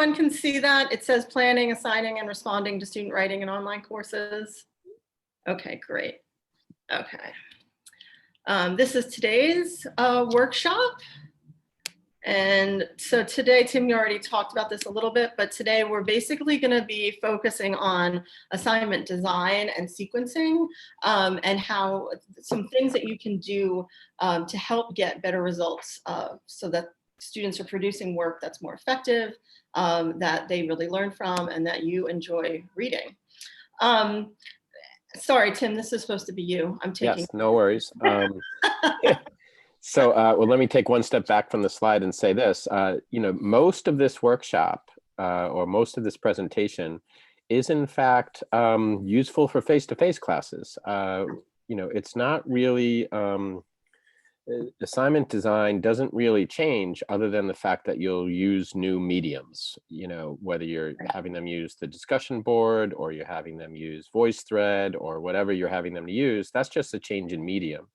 everyone can see that? It says planning, assigning, and responding to student writing in online courses. Okay, great. Okay. This is today's workshop. And so today, Tim, you already talked about this a little bit, but today we're basically going to be focusing on assignment design and sequencing, and how some things that you can do to help get better results so that students are producing work that's more effective, that they really learn from, and that you enjoy reading. Sorry, Tim, this is supposed to be you. I'm taking. Yes, no worries. So, well, let me take one step back from the slide and say this. Most of this workshop or most of this presentation is in fact useful for face-to-face classes. It's not really, assignment design doesn't really change other than the fact that you'll use new mediums, whether you're having them use the discussion board or you're having them use VoiceThread or whatever you're having them to use. That's just a change in medium.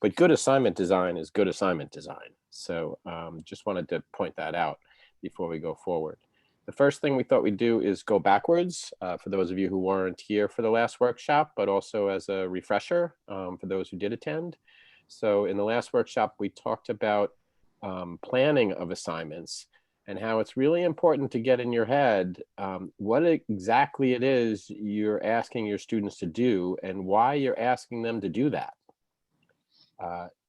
But good assignment design is good assignment design. So just wanted to point that out before we go forward. The first thing we thought we'd do is go backwards for those of you who weren't here for the last workshop, but also as a refresher for those who did attend. So in the last workshop, we talked about planning of assignments and how it's really important to get in your head what exactly it is you're asking your students to do and why you're asking them to do that.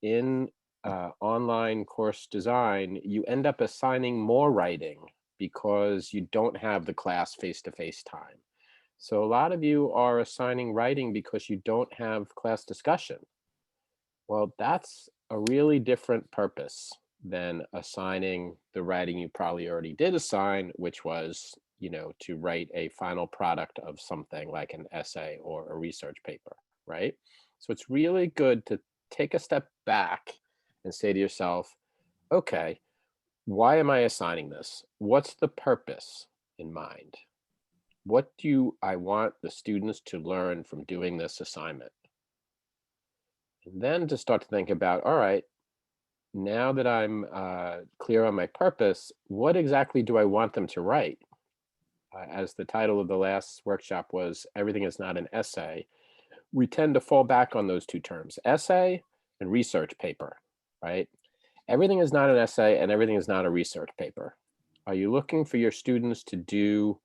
In online course design, you end up assigning more writing because you don't have the class face-to-face time. So a lot of you are assigning writing because you don't have class discussion. Well, that's a really different purpose than assigning the writing you probably already did assign, which was, to write a final product of something like an essay or a research paper, right? So it's really good to take a step back and say to yourself, okay, why am I assigning this? What's the purpose in mind? What do I want the students to learn from doing this assignment? And then to start to think about, all right, now that I'm clear on my purpose, what exactly do I want them to write? As the title of the last workshop was, Everything is Not an Essay, we tend to fall back on those two terms, essay and research paper, right? Everything is not an essay and everything is not a research paper. Are you looking for your students to do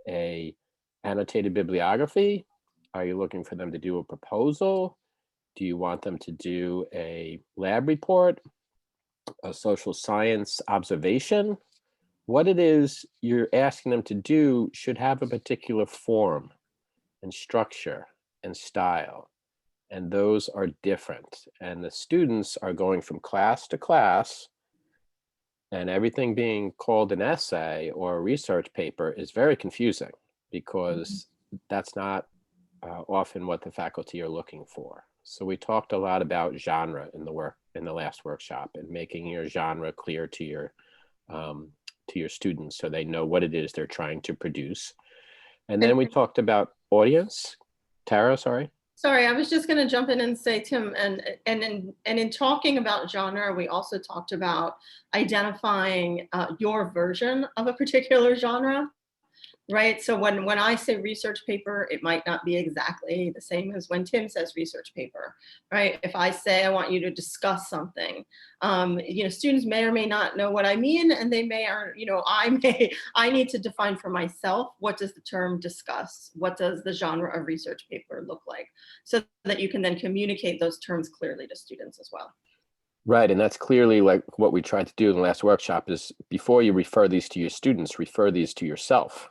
a annotated bibliography? Are you looking for them to do a proposal? Do you want them to do a lab report, a social science observation? What it is you're asking them to do should have a particular form and structure and style, and those are different. And the students are going from class to class, and everything being called an essay or a research paper is very confusing because that's not often what the faculty are looking for. So we talked a lot about genre in the last workshop and making your genre clear to your students so they know what it is they're trying to produce. And then we talked about audience. Tara, sorry. Sorry, I was just going to jump in and say, Tim, and in talking about genre, we also talked about identifying your version of a particular genre, right? So when I say research paper, it might not be exactly the same as when Tim says research paper, right? If I say I want you to discuss something, students may or may not know what I mean, and they may, or I need to define for myself, what does the term discuss? What does the genre of research paper look like? So that you can then communicate those terms clearly to students as well. Right, and that's clearly like what we tried to do in the last workshop is before you refer these to your students, refer these to yourself,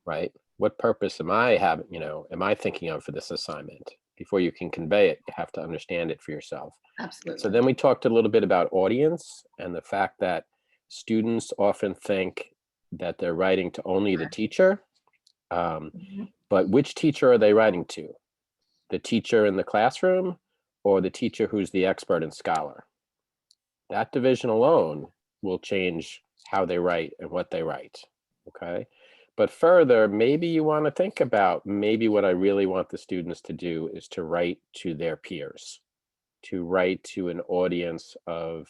right? What purpose am I having, am I thinking of for this assignment? Before you can convey it, you have to understand it for yourself. Absolutely. So then we talked a little bit about audience and the fact that students often think that they're writing to only the teacher, but which teacher are they writing to? The teacher in the classroom or the teacher who's the expert and scholar? That division alone will change how they write and what they write, okay? But further, maybe you want to think about, maybe what I really want the students to do is to write to their peers, to write to an audience of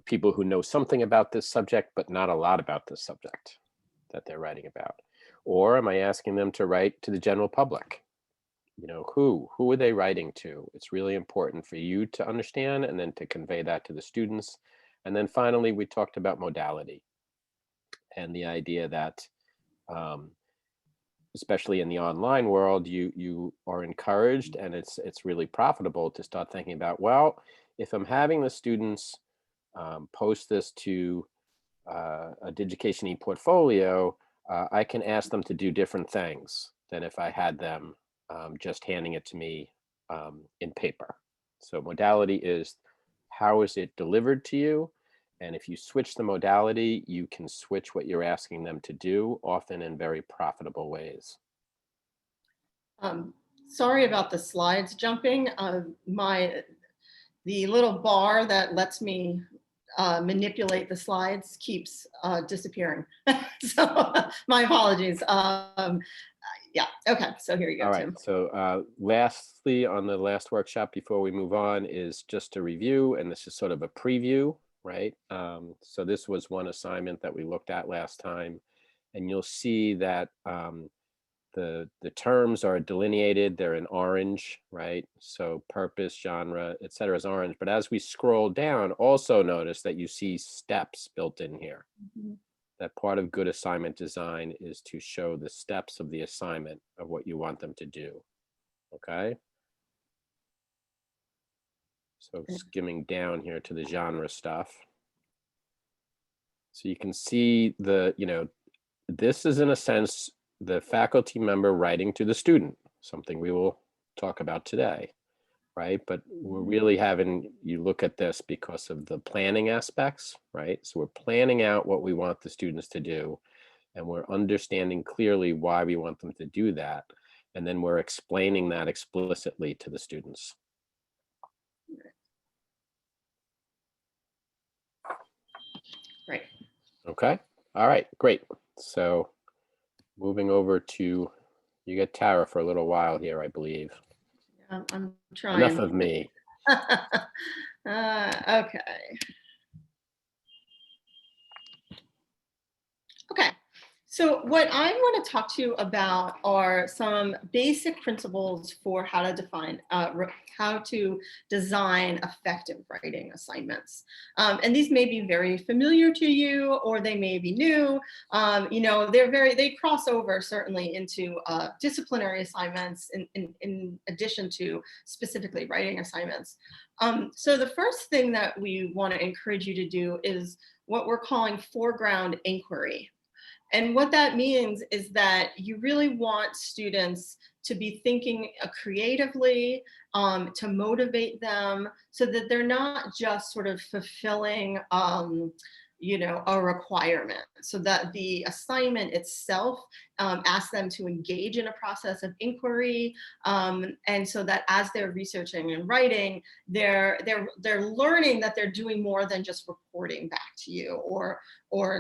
people who know something about this subject, but not a lot about this subject that they're writing about? Or am I asking them to write to the general public? You know, who are they writing to? It's really important for you to understand and then to convey that to the students. And then finally, we talked about modality and the idea that, um, especially in the online world, you are encouraged, and it's really profitable to start thinking about, well, if I'm having the students post this to a Digication e-portfolio, I can ask them to do different things than if I had them just handing it to me in paper. So modality is, how is it delivered to you? And if you switch the modality, you can switch what you're asking them to do, often in very profitable ways. Um, Sorry about the slides jumping. The little bar that lets me manipulate the slides keeps disappearing. So my apologies. Yeah, okay, so here you go, All right, Tim. so lastly, on the last workshop before we move on, is just a review, and this is sort of a preview, right? So this was one assignment that we looked at last time, and you'll see that the terms are delineated, they're in orange, right? So purpose, genre, et cetera is orange, but as we scroll down, also notice that you see steps built in here. Mhm. That part of good assignment design is to show the steps of the assignment of what you want them to do, okay? So skimming down here to the genre stuff. So you can see this is in a sense the faculty member writing to the student, something we will talk about today, right? But we're really having you look at this because of the planning aspects, right? So we're planning out what we want the students to do, and we're understanding clearly why we want them to do that. And then we're explaining that explicitly to the students. Right. Okay. All right, great. So moving over to, you get Tara for a little while here, I believe. I'm Enough trying. of me. Okay. Okay. So what I want to talk to you about are some basic principles for how to define, how to design effective writing assignments. And these may be very familiar to you, or they may be new. They cross over certainly into disciplinary assignments in addition to specifically writing assignments. So the first thing that we want to encourage you to do is what we're calling foreground inquiry. And what that means is that you really want students to be thinking creatively, to motivate them so that they're not just sort of fulfilling, a requirement. So that the assignment itself asks them to engage in a process of inquiry, and so that as they're researching and writing, they're learning that they're doing more than just reporting back to you, or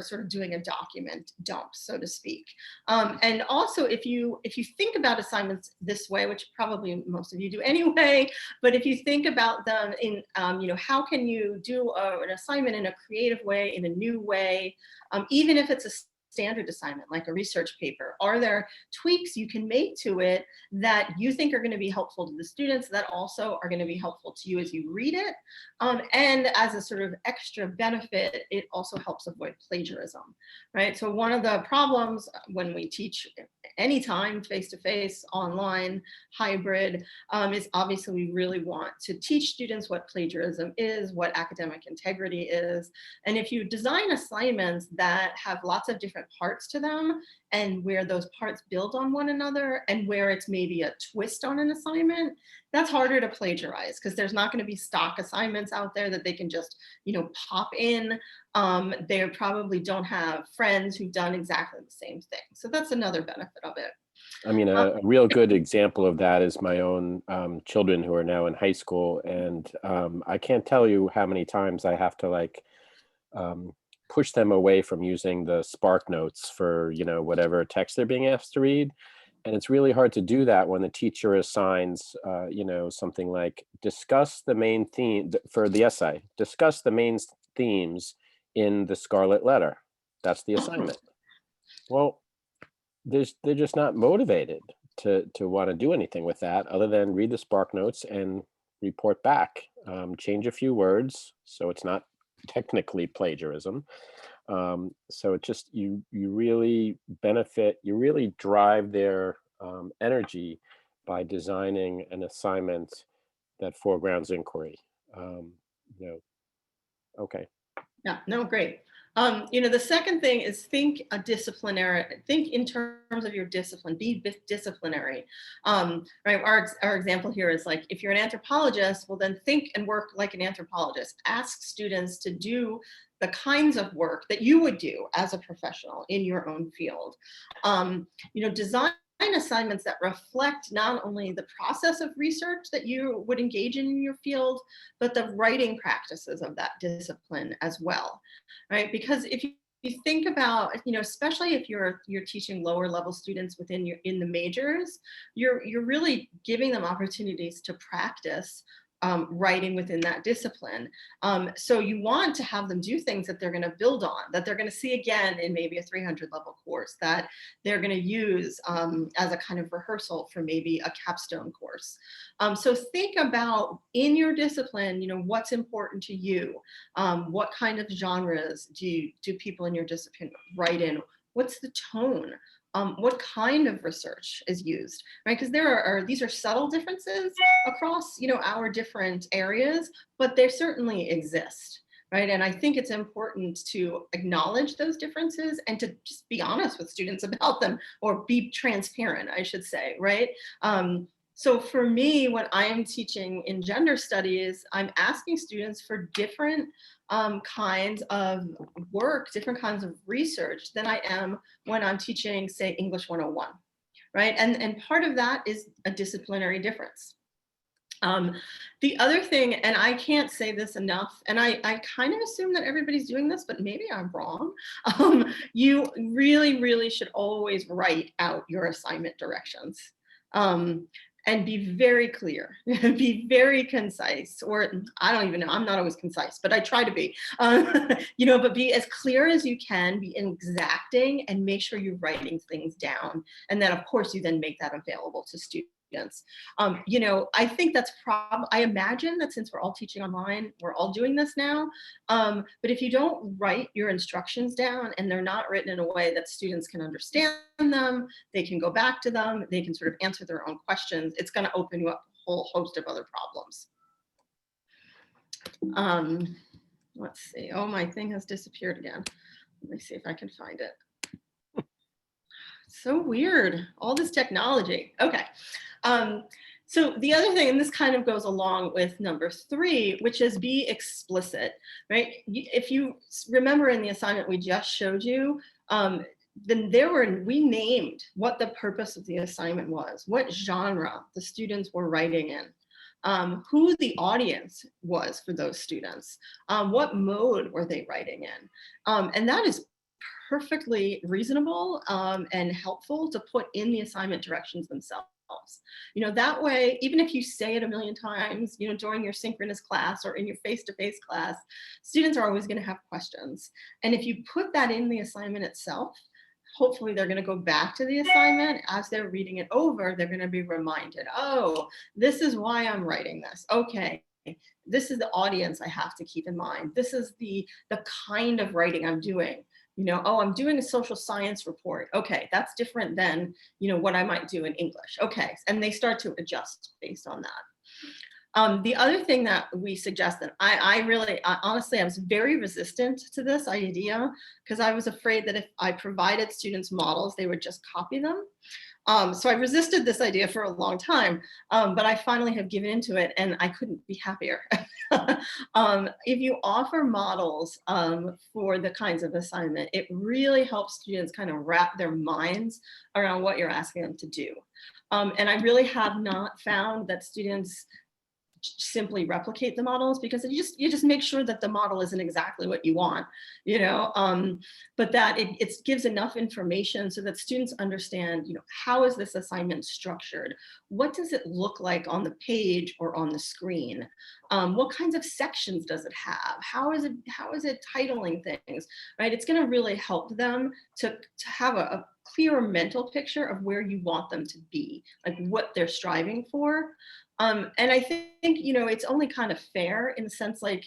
sort of doing a document dump, so to speak. And also, if you think about assignments this way, which probably most of you do anyway, but if you think about them in, how can you do an assignment in a creative way, in a new way, even if it's a standard assignment like a research paper? Are there tweaks you can make to it that you think are going to be helpful to the students that also are going to be helpful to you as you read it? And as a sort of extra benefit, it also helps avoid plagiarism, right? So one of the problems when we teach anytime, face-to-face, online, hybrid, is obviously we really want to teach students what plagiarism is, what academic integrity is. And if you design assignments that have lots of different parts to them, and where those parts build on one another, and where it's maybe a twist on an assignment, that's harder to plagiarize because there's not going to be stock assignments out there that they can just, pop in. They probably don't have friends who've done exactly the same thing. So that's another benefit of it. I mean, a real good example of that is my own children who are now in high school. And I can't tell you how many times I have to push them away from using the Spark Notes for, whatever text they're being asked to read. And it's really hard to do that when the teacher assigns, something like discuss the main theme for the essay, discuss the main themes in the Scarlet Letter. That's the assignment. Well, they're just not motivated to want to do anything with that other than read the Spark Notes and report back. Change a few words so it's not technically plagiarism. So it just, you really benefit, you really drive their energy by designing an assignment that foregrounds inquiry. You know, okay. Yeah, no, great. The second thing is think in terms of your discipline, be disciplinary. Right. Our example here is like, if you're an anthropologist, well, then think and work like an anthropologist. Ask students to do the kinds of work that you would do as a professional in your own field. Design assignments that reflect not only the process of research that you would engage in your field, but the writing practices of that discipline as well, right? Because if you think about, especially if you're teaching lower level students in the majors, you're really giving them opportunities to practice writing within that discipline. So you want to have them do things that they're going to build on, that they're going to see again in maybe a 300 level course, that they're going to use as a kind of rehearsal for maybe a capstone course. So think about in your discipline, what's important to you. What kind of genres do people in your discipline write in? What's the tone? What kind of research is used, right? Because these are subtle differences across, our different areas, but they certainly exist, right? And I think it's important to acknowledge those differences and to just be honest with students about them, or be transparent, I should say, right? So for me, when I'm teaching in gender studies, I'm asking students for different kinds of work, different kinds of research than I am when I'm teaching, say, English 101, right? And part of that is a disciplinary difference. The other thing, and I can't say this enough, and I kind of assume that everybody's doing this, but maybe I'm wrong. You really, really should always write out your assignment directions. And be very clear, be very concise, or I don't even know, I'm not always concise, but I try to be, but be as clear as you can, be exacting, and make sure you're writing things down. And then of course you then make that available to students. I think that's I imagine that since we're all teaching online, we're all doing this now. But if you don't write your instructions down and they're not written in a way that students can understand them, they can go back to them, they can sort of answer their own questions, it's going to open you up a whole host of other problems. Let's see. Oh, my thing has disappeared again. Let me see if I can find it. So weird, all this technology. Okay. So the other thing, and this kind of goes along with number 3, which is be explicit, right? If you remember in the assignment we just showed you, then we named what the purpose of the assignment was, what genre the students were writing in, who the audience was for those students, what mode were they writing in, and that is perfectly reasonable and helpful to put in the assignment directions themselves. That way, even if you say it a million times, during your synchronous class or in your face-to-face class, students are always going to have questions. And if you put that in the assignment itself, hopefully they're going to go back to the assignment. As they're reading it over, they're going to be reminded, oh, this is why I'm writing this. Okay. This is the audience I have to keep in mind. This is the kind of writing I'm doing. Oh, I'm doing a social science report. Okay, that's different than, what I might do in English. Okay, and they start to adjust based on that. The other thing that we suggest, that honestly, I was very resistant to this idea, because I was afraid that if I provided students models, they would just copy them. So I resisted this idea for a long time, but I finally have given into it, and I couldn't be happier. If you offer models for the kinds of assignment, it really helps students kind of wrap their minds around what you're asking them to do. And I really have not found that students simply replicate the models, because you just make sure that the model isn't exactly what you want, you know, but that it gives enough information so that students understand, you know, how is this assignment structured? What does it look like on the page or on the screen? What kinds of sections does it have? How is it titling things, right? It's going to really help them to have a clearer mental picture of where you want them to be, like what they're striving for. And I think, you know, it's only kind of fair in the sense, like,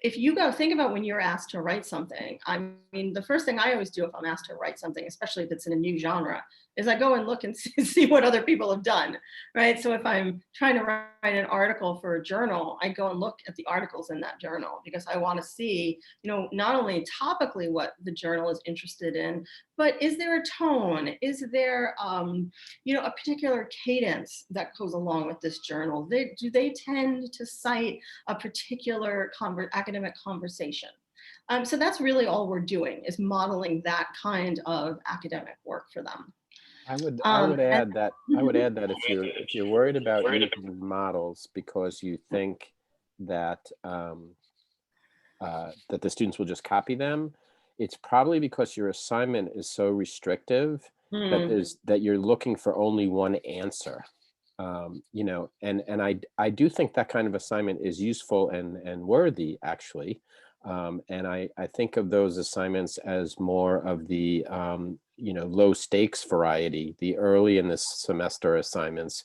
if you go think about when you're asked to write something, I mean, the first thing I always do if I'm asked to write something, especially if it's in a new genre, is I go and look and see what other people have done, right? So if I'm trying to write an article for a journal, I go and look at the articles in that journal, because I want to see, you know, not only topically what the journal is interested in, but is there a tone? Is there, you know, a particular cadence that goes along with this journal? Do they tend to cite a particular academic conversation? So that's really all we're doing, is modeling that kind of academic work for them. I would And add that if you're worried about using models because you think that that the students will just copy them, it's probably because your assignment is so restrictive that mm, that you're looking for only one answer. You know, and I do think that kind of assignment is useful and worthy, actually. And I think of those assignments as more of the you know, low stakes variety, the early in this semester assignments.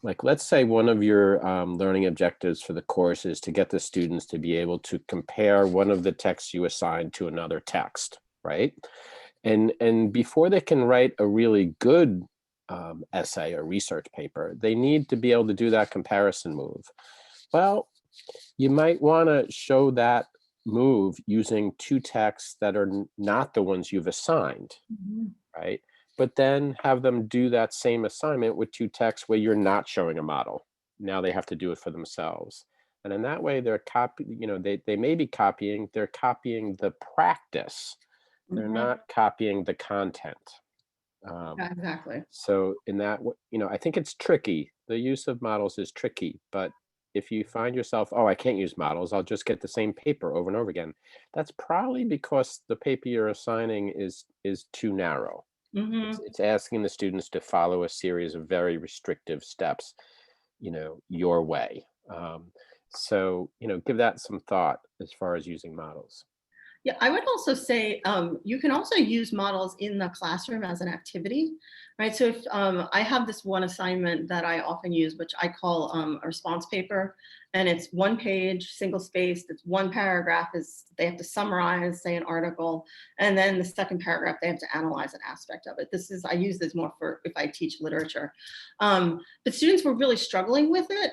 Like, let's say one of your learning objectives for the course is to get the students to be able to compare one of the texts you assigned to another text, right? And before they can write a really good essay or research paper, they need to be able to do that comparison move. Well, you might want to show that move using two texts that are not the ones you've assigned, mhm. right? But then have them do that same assignment with two texts where you're not showing a model. Now they have to do it for themselves. And in that way, you know, they may be copying, they're copying the practice. They're Mhm. not copying the content. Um, Yeah, exactly. so in that, you know, I think it's tricky. The use of models is tricky, but if you find yourself, oh, I can't use models, I'll just get the same paper over and over again. That's probably because the paper you're assigning is too narrow. Hmm. It's asking the students to follow a series of very restrictive steps, you know, your way. So, you know, give that some thought as far as using models. Yeah, I would also say you can also use models in the classroom as an activity, right? So if I have this one assignment that I often use, which I call a response paper, and it's one page, single spaced. It's one paragraph is they have to summarize, say, an article, and then the second paragraph they have to analyze an aspect of it. I use this more for if I teach literature, but students were really struggling with it.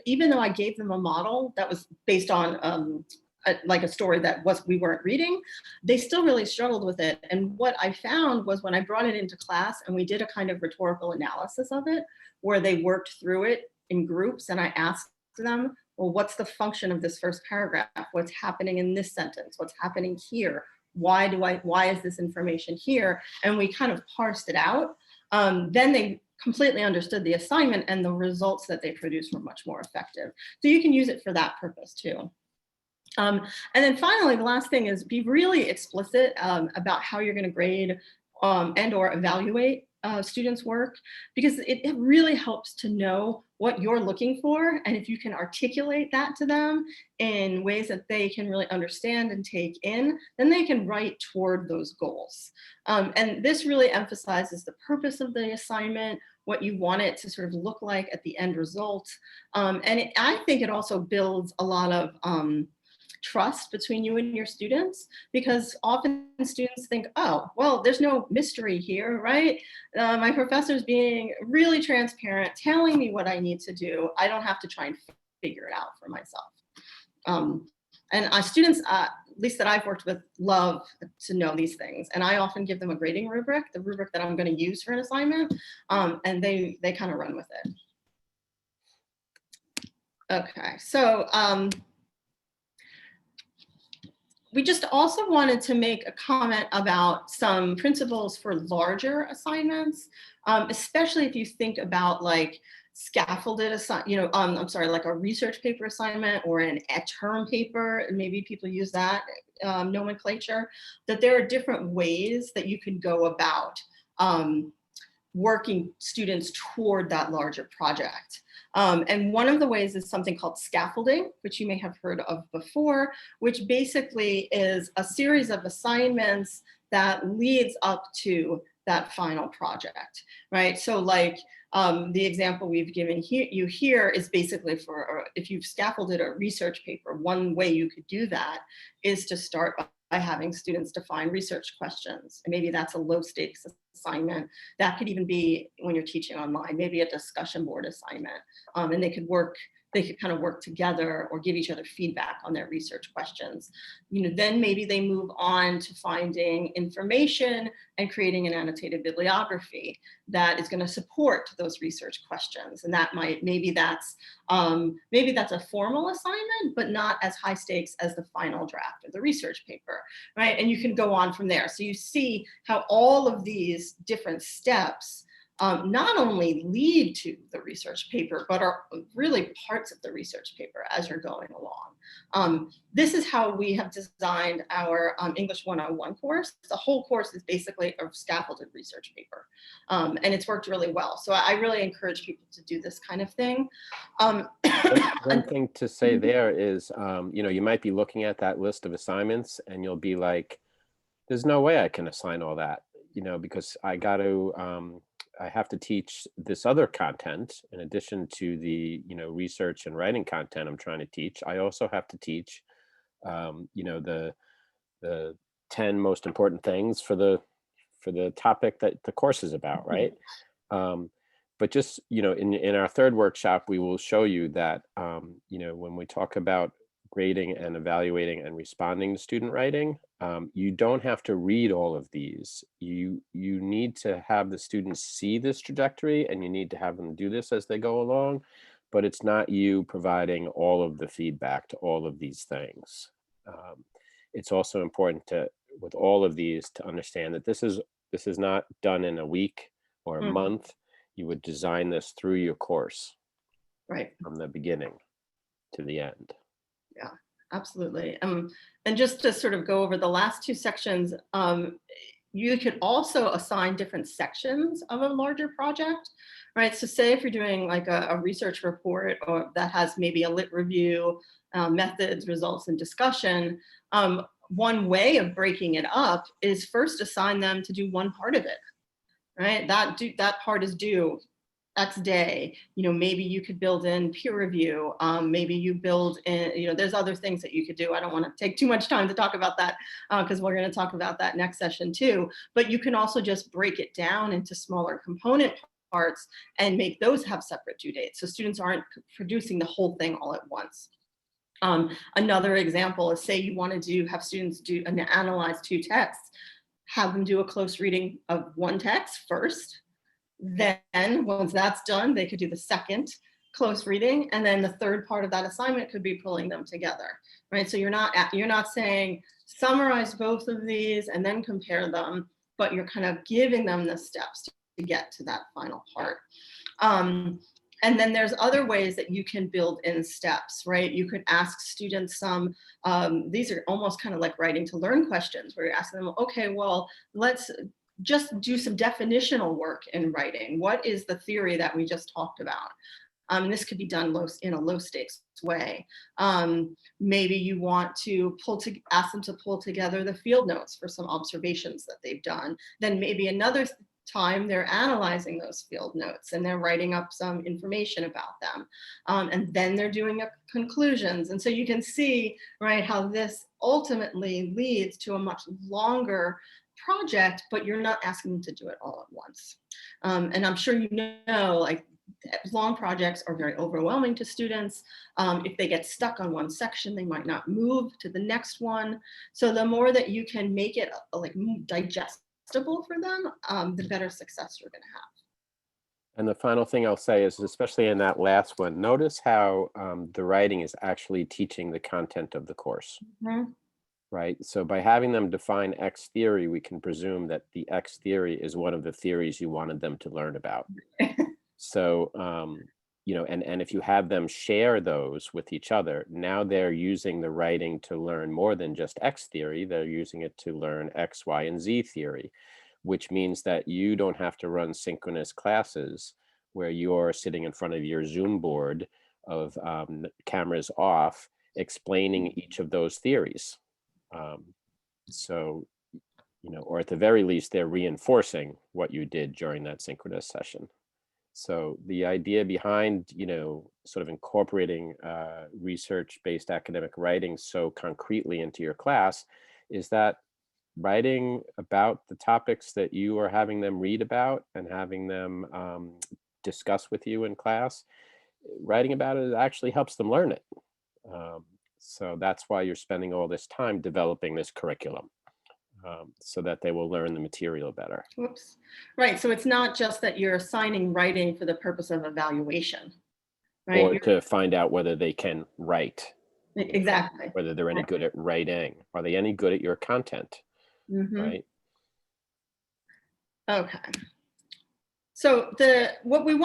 Even though I gave them a model that was based on like a story that we weren't reading, they still really struggled with it. And what I found was when I brought it into class and we did a kind of rhetorical analysis of it, where they worked through it in groups, and I asked them, well, what's the function of this first paragraph? What's happening in this sentence? What's happening here? Why is this information here? And we kind of parsed it out. Then they completely understood the assignment, and the results that they produced were much more effective. So you can use it for that purpose too. And then finally, the last thing is be really explicit about how you're going to grade and or evaluate students' work, because it really helps to know what you're looking for. And if you can articulate that to them in ways that they can really understand and take in, then they can write toward those goals. And this really emphasizes the purpose of the assignment, what you want it to sort of look like at the end result. I think it also builds a lot of trust between you and your students, because often students think, oh, well, there's no mystery here, right? My professor's being really transparent, telling me what I need to do. I don't have to try and figure it out for myself. And students, at least that I've worked with, love to know these things. And I often give them a grading rubric, the rubric that I'm going to use for an assignment, and they kind of run with it. Okay, so we just also wanted to make a comment about some principles for larger assignments, especially if you think about like scaffolded I'm sorry, like a research paper assignment or a term paper, and maybe people use that nomenclature, that there are different ways that you can go about working students toward that larger project. And one of the ways is something called scaffolding, which you may have heard of before, which basically is a series of assignments that leads up to that final project, right? So like the example we've given you here is basically for, if you've scaffolded a research paper, one way you could do that is to start by having students define research questions. And maybe that's a low stakes assignment. That could even be when you're teaching online, maybe a discussion board assignment. And they could kind of work together or give each other feedback on their research questions. Then maybe they move on to finding information and creating an annotated bibliography that is going to support those research questions. And that maybe that's a formal assignment, but not as high stakes as the final draft of the research paper, right? And you can go on from there. So you see how all of these different steps not only lead to the research paper, but are really parts of the research paper as you're going along. This is how we have designed our English 101 course. The whole course is basically a scaffolded research paper, and it's worked really well. So I really encourage people to do this kind of thing. One thing to say there is, you might be looking at that list of assignments and you'll be like, there's no way I can assign all that, because I have to teach this other content in addition to the, research and writing content I'm trying to teach. I also have to teach, the 10 most important things for the topic that the course is about, right? But just, in our third workshop, we will show you that, when we talk about grading and evaluating and responding to student writing, you don't have to read all of these. You need to have the students see this trajectory, and you need to have them do this as they go along, but it's not you providing all of the feedback to all of these things. It's also important with all of these, to understand that this is not done in a week or a month. You would design this through your course, right, from the beginning to the end. Yeah, absolutely. And just to sort of go over the last two sections, you could also assign different sections of a larger project, right? So say if you're doing like a research report, or that has maybe a lit review, methods, results, and discussion, one way of breaking it up is first assign them to do one part of it, right? That part is due X day. Maybe you could build in peer review. Maybe you build in, there's other things that you could do. I don't want to take too much time to talk about that because we're going to talk about that next session too. But you can also just break it down into smaller component parts and make those have separate due dates, so students aren't producing the whole thing all at once. Another example is, say you want to have students do and analyze two texts, have them do a close reading of one text first. Then once that's done, they could do the second close reading, and then the third part of that assignment could be pulling them together, right? So you're not saying summarize both of these and then compare them, but you're kind of giving them the steps to get to that final part. And then there's other ways that you can build in steps, right? You could ask students these are almost kind of like writing to learn questions, where you're asking them, okay, well, let's just do some definitional work in writing. What is the theory that we just talked about? This could be done in a low stakes way. Maybe you want to ask them to pull together the field notes for some observations that they've done. Then maybe another time they're analyzing those field notes and they're writing up some information about them. And then they're doing conclusions. And so you can see, right, how this ultimately leads to a much longer project, but you're not asking them to do it all at once. And I'm sure like long projects are very overwhelming to students. If they get stuck on one section, they might not move to the next one. So the more that you can make it like digestible for them, the better success you're going to have. And the final thing I'll say is, especially in that last one, notice how the writing is actually teaching the content of the course. Mm-hmm. Right? So by having them define X theory, we can presume that the X theory is one of the theories you wanted them to learn about. So and if you have them share those with each other, now they're using the writing to learn more than just X theory. They're using it to learn X, Y, and Z theory, which means that you don't have to run synchronous classes where you're sitting in front of your Zoom board of cameras off, explaining each of those theories. So, or at the very least, they're reinforcing what you did during that synchronous session. So the idea behind, sort of incorporating research-based academic writing so concretely into your class is that writing about the topics that you are having them read about and having them discuss with you in class, writing about it actually helps them learn it. So that's why you're spending all this time developing this curriculum. So that they will learn the material better. Whoops. Right. So it's not just that you're assigning writing for the purpose of evaluation, right? Or to find out whether they can write. Exactly. Whether they're any good at writing. Are they any good at your content? Right? Okay. So what we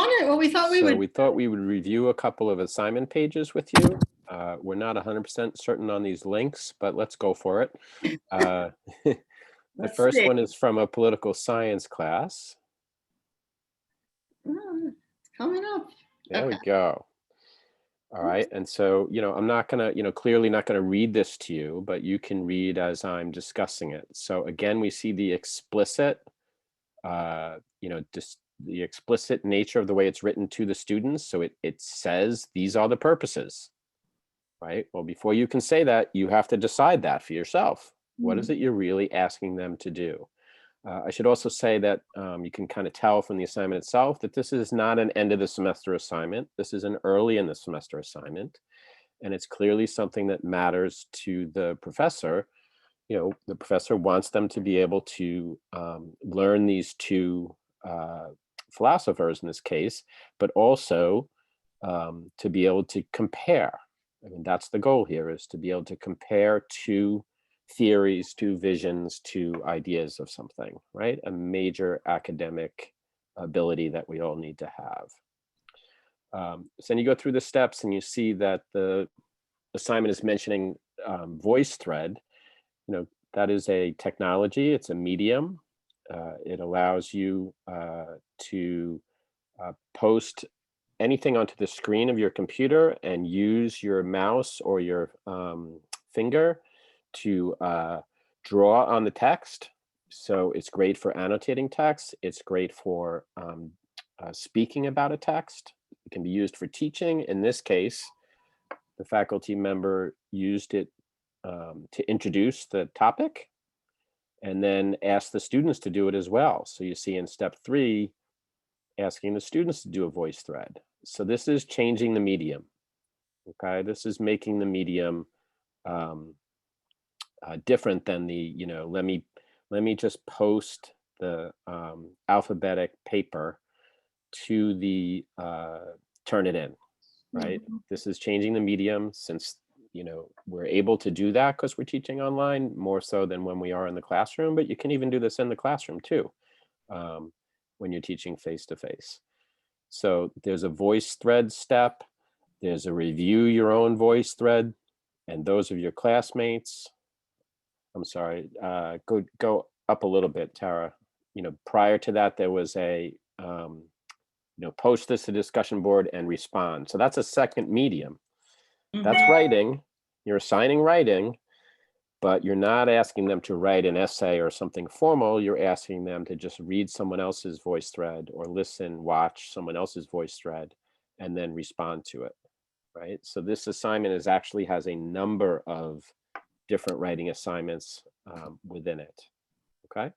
thought we would review a couple of assignment pages with you. We're not 100% certain on these links, but let's go for it. The first one is from a political science class. It's coming up. There we go. All right. And so, I'm not going to, clearly not going to read this to you, but you can read as I'm discussing it. So again, we see the explicit, just the explicit nature of the way it's written to the students. So it says, these are the purposes, right? Well, before you can say that, you have to decide that for yourself. What is it you're really asking them to do? I should also say that you can kind of tell from the assignment itself that this is not an end of the semester assignment. This is an early in the semester assignment. And it's clearly something that matters to the professor. The professor wants them to be able to learn these two philosophers in this case, but also to be able to compare. I mean, that's the goal here, is to be able to compare two theories, two visions, two ideas of something, right? A major academic ability that we all need to have. So then you go through the steps and you see that the assignment is mentioning VoiceThread. That is a technology, it's a medium. It allows you to post anything onto the screen of your computer and use your mouse or your finger to draw on the text. So it's great for annotating text. It's great for speaking about a text. It can be used for teaching. In this case, the faculty member used it to introduce the topic and then ask the students to do it as well. So you see in step 3, asking the students to do a voice thread. So this is changing the medium. Okay, this is making the medium different than the, let me just post the alphabetic paper to the Turnitin, right? This is changing the medium, since we're able to do that because we're teaching online more so than when we are in the classroom, but you can even do this in the classroom too when you're teaching face-to-face. So there's a voice thread step, there's a review your own voice thread, and those of your classmates. I'm sorry, go up a little bit, Tara. Prior to that, there was a, post this to discussion board and respond. So that's a second medium. That's writing. You're assigning writing, but you're not asking them to write an essay or something formal. You're asking them to just read someone else's voice thread or listen, watch someone else's voice thread, and then respond to it, right? So this assignment actually has a number of different writing assignments within it, okay?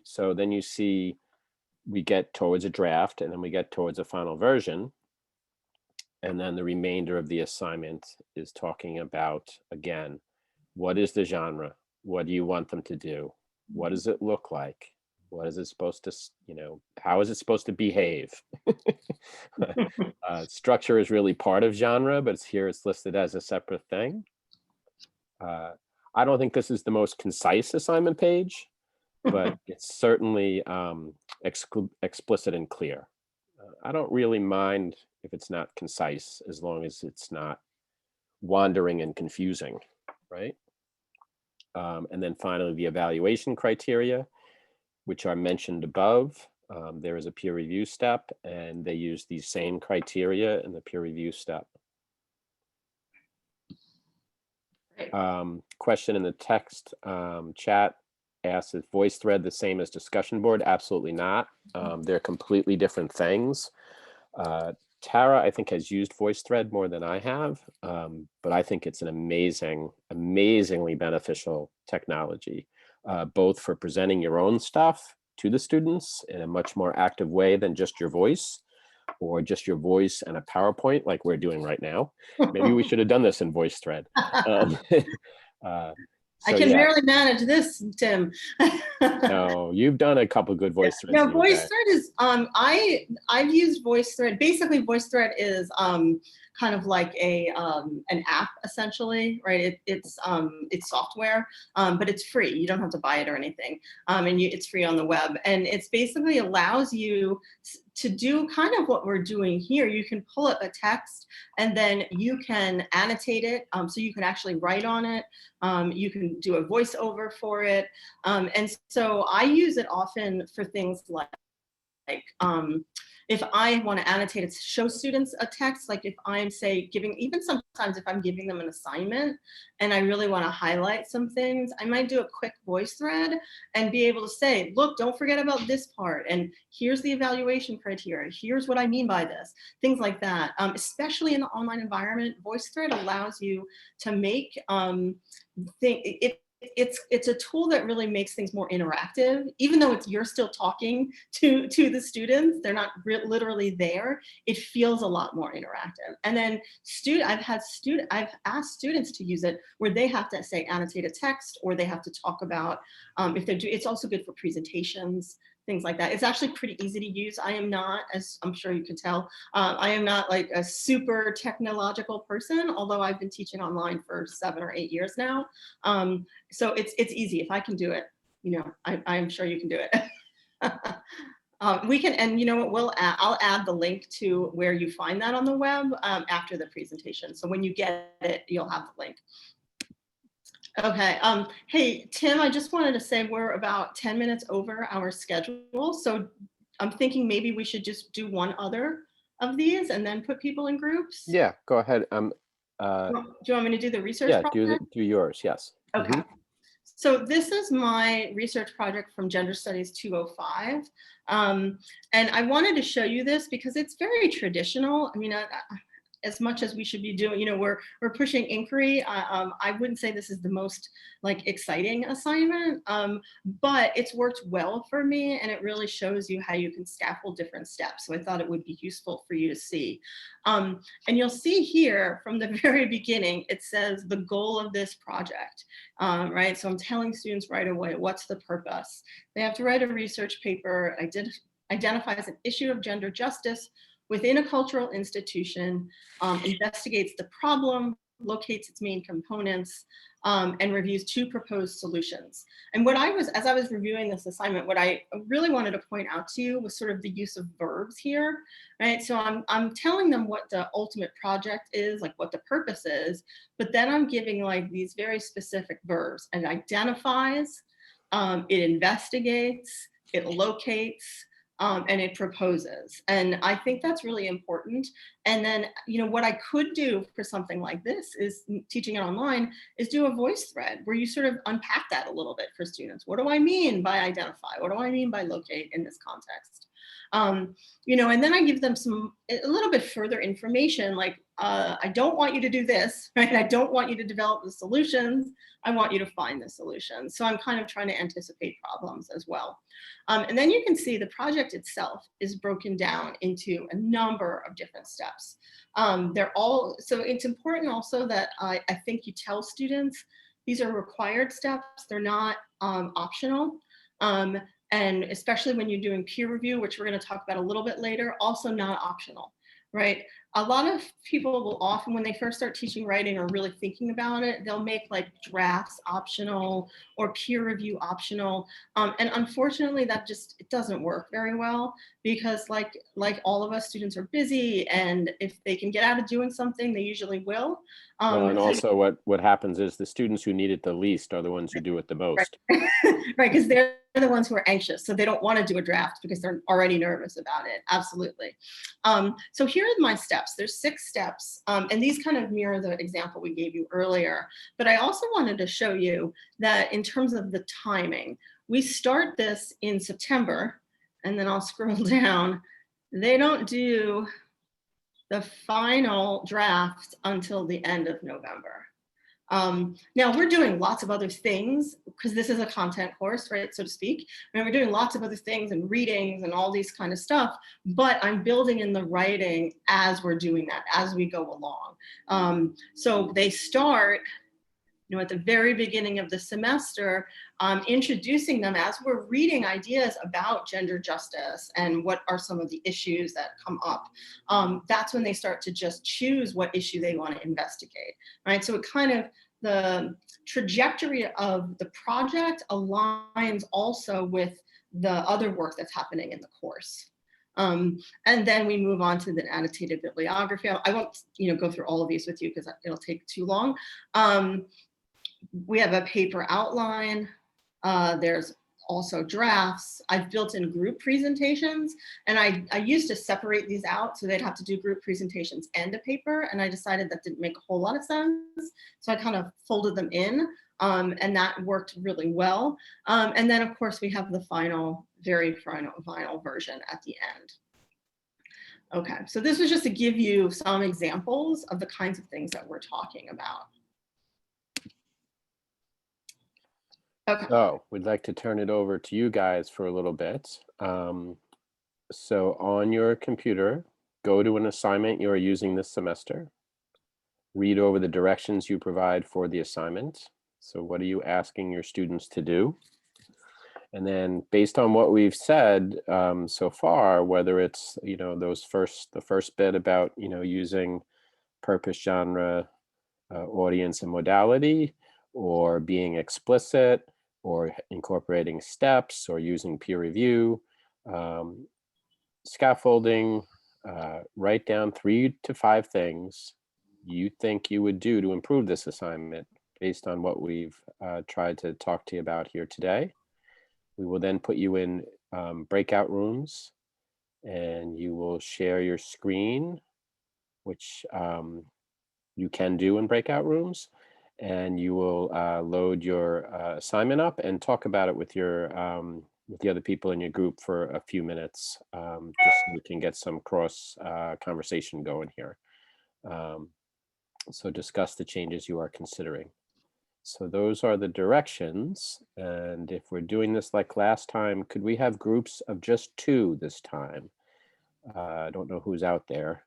So then you see we get towards a draft, and then we get towards a final version. And then the remainder of the assignment is talking about, again, what is the genre? What do you want them to do? What does it look like? What is it supposed to, how is it supposed to behave? Structure is really part of genre, but it's listed as a separate thing. I don't think this is the most concise assignment page, but it's certainly explicit and clear. I don't really mind if it's not concise, as long as it's not wandering and confusing, right? And then finally, the evaluation criteria, which are mentioned above. There is a peer review step, and they use these same criteria in the peer review step. Question in the text chat asks, is VoiceThread the same as discussion board? Absolutely not. They're completely different things. Tara, I think, has used VoiceThread more than I have, but I think it's an amazingly beneficial technology, both for presenting your own stuff to the students in a much more active way than just your voice, or just your voice and a PowerPoint like we're doing right now. Maybe we should have done this in VoiceThread. I can yeah. barely manage this, Tim. No, you've done a couple good VoiceThreads. No, VoiceThread is I've used VoiceThread. Basically, VoiceThread is kind of like an app essentially, right? It's software, but it's free. You don't have to buy it or anything, and it's free on the web. And it's basically allows you to do kind of what we're doing here. You can pull up a text and then you can annotate it, so you can actually write on it. You can do a voiceover for it, and so I use it often for things like if I want to annotate it to show students a text, like if I'm say giving, even sometimes if I'm giving them an assignment and I really want to highlight some things, I might do a quick voice thread and be able to say, look, don't forget about this part. And here's the evaluation criteria. Here's what I mean by this, things like that. Especially in the online environment, voice thread allows you to make it's a tool that really makes things more interactive, even though you're still talking to the students. They're not literally there. It feels a lot more interactive. And then I've asked students to use it where they have to say annotate a text, or they have to talk about if they're it's also good for presentations, things like that. It's actually pretty easy to use. I am not, as I'm sure you can tell, I am not like a super technological person, although I've been teaching online for 7 or 8 years now. So it's easy. If I can do it, I'm sure you can do it. We can, and you know what, I'll add the link to where you find that on the web after the presentation. So when you get it, you'll have the link. Okay. Hey, Tim, I just wanted to say we're about 10 minutes over our schedule. So I'm thinking maybe we should just do one other of these and then put people in groups. Yeah, go ahead. Do you want me to do the research project? do yours, yes. Okay. So this is my research project from Gender Studies 205. And I wanted to show you this because it's very traditional. I mean, as much as we should be doing, we're pushing inquiry. I wouldn't say this is the most exciting assignment, but it's worked well for me, and it really shows you how you can scaffold different steps. So I thought it would be useful for you to see. And you'll see here from the very beginning, it says the goal of this project, right? So I'm telling students right away, what's the purpose? They have to write a research paper, identifies an issue of gender justice within a cultural institution, investigates the problem, locates its main components, and reviews 2 proposed solutions. And as I was reviewing this assignment, what I really wanted to point out to you was sort of the use of verbs here, right? So I'm telling them what the ultimate project is, like what the purpose is, but then I'm giving these very specific verbs. It identifies, it investigates, it locates, and it proposes. And I think that's really important. And then, what I could do for something like this is teaching it online is do a voice thread where you sort of unpack that a little bit for students. What do I mean by identify? What do I mean by locate in this context? And then I give them a little bit further information, like, I don't want you to do this, right? I don't want you to develop the solutions. I want you to find the solutions. So I'm kind of trying to anticipate problems as well. And then you can see the project itself is broken down into a number of different steps. So it's important also that I think you tell students these are required steps. They're not optional. And especially when you're doing peer review, which we're going to talk about a little bit later, also not optional, right? a lot of people will often, when they first start teaching writing or really thinking about it, they'll make like drafts optional or peer review optional. And unfortunately, that just, it doesn't work very well, because like all of us, students are busy, and if they can get out of doing something, they usually will. Well, and So also what happens is the students who need it the least are the ones who do it the right, most. right, because they're the ones who are anxious, so they don't want to do a draft because they're already nervous about it. Absolutely. So here are my steps. There's 6 steps, and these kind of mirror the example we gave you earlier. But I also wanted to show you that in terms of the timing, we start this in September, and then I'll scroll down. They don't do the final draft until the end of November. Now we're doing lots of other things because this is a content course, right, so to speak. And we're doing lots of other things and readings and all these kind of stuff, but I'm building in the writing as we're doing that, as we go along. So they start, you know, at the very beginning of the semester, introducing them as we're reading ideas about gender justice and what are some of the issues that come up. That's when they start to just choose what issue they want to investigate, right? So it kind of, the trajectory of the project aligns also with the other work that's happening in the course. And then we move on to the annotated bibliography. I won't, you know, go through all of these with you because it'll take too long. We have a paper outline. There's also drafts. I've built in group presentations, and I used to separate these out so they'd have to do group presentations and a paper, and I decided that didn't make a whole lot of sense. So I kind of folded them in, and that worked really well. And then of course we have the final, very final version at the end. Okay, so this was just to give you some examples of the kinds of things that we're talking about. Okay. So we'd like to turn it over to you guys for a little bit. So on your computer, go to an assignment you are using this semester. Read over the directions you provide for the assignment. So what are you asking your students to do? And then based on what we've said so far, whether it's, you know, the first bit about, you know, using purpose, genre, audience, and modality, or being explicit, or incorporating steps, or using peer review, scaffolding, write down 3 to 5 things you think you would do to improve this assignment based on what we've tried to talk to you about here today. We will then put you in breakout rooms, and you will share your screen, which you can do in breakout rooms, and you will load your assignment up and talk about it with your with the other people in your group for a few minutes, just so we can get some cross conversation going here. So discuss the changes you are considering. So those are the directions. And if we're doing this like last time, could we have groups of just 2 this time? I don't know who's out there.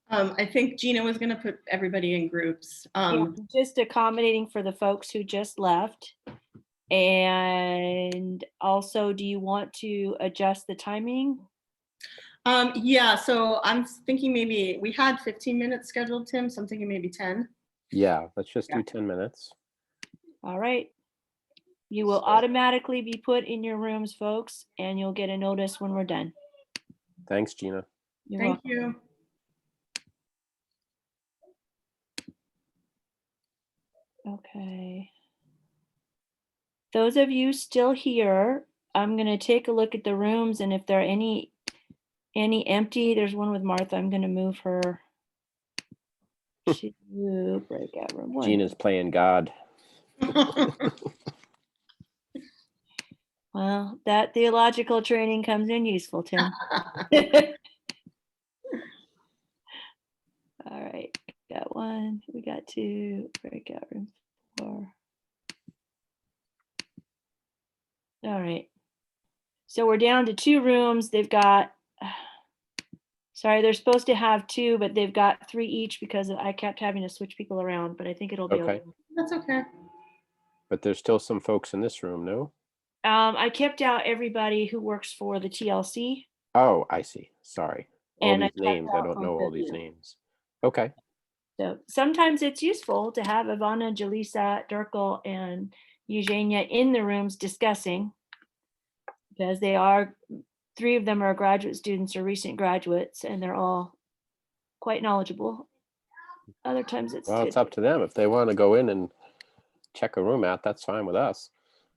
I think Gina was going to put everybody in groups. Yeah, just accommodating for the folks who just left. And also, do you want to adjust the timing? Yeah, so I'm thinking maybe we had 15 minutes scheduled, Tim, so I'm thinking maybe 10. Yeah, let's just do 10 minutes. All right. You will automatically be put in your rooms, folks, and you'll get a notice when we're done. Thanks, Gina. You're Thank welcome. you. Okay. Those of you still here, I'm going to take a look at the rooms, and if there are any empty, there's one with Martha. I'm going to move her to breakout room 1. Gina's playing God. Well, that theological training comes in useful, Tim. All right, got 1, we got 2, breakout room 4. All right, so we're down to 2 rooms. They've got, sorry, they're supposed to have 2, but they've got 3 each because I kept having to switch people around, but I think it'll be okay. That's okay. But there's still some folks in this room, no? I kept out everybody who works for the TLC. Oh, I see. Sorry. All And these I kept names, I out don't both know all of these you. names. Okay. So sometimes it's useful to have Ivana, Jaleesa, Dirkle, and Eugenia in the rooms discussing, because they are, 3 of them are graduate students or recent graduates, and they're all quite knowledgeable. Other times it's Well, good. it's up to them. If they want to go in and check a room out, that's fine with us.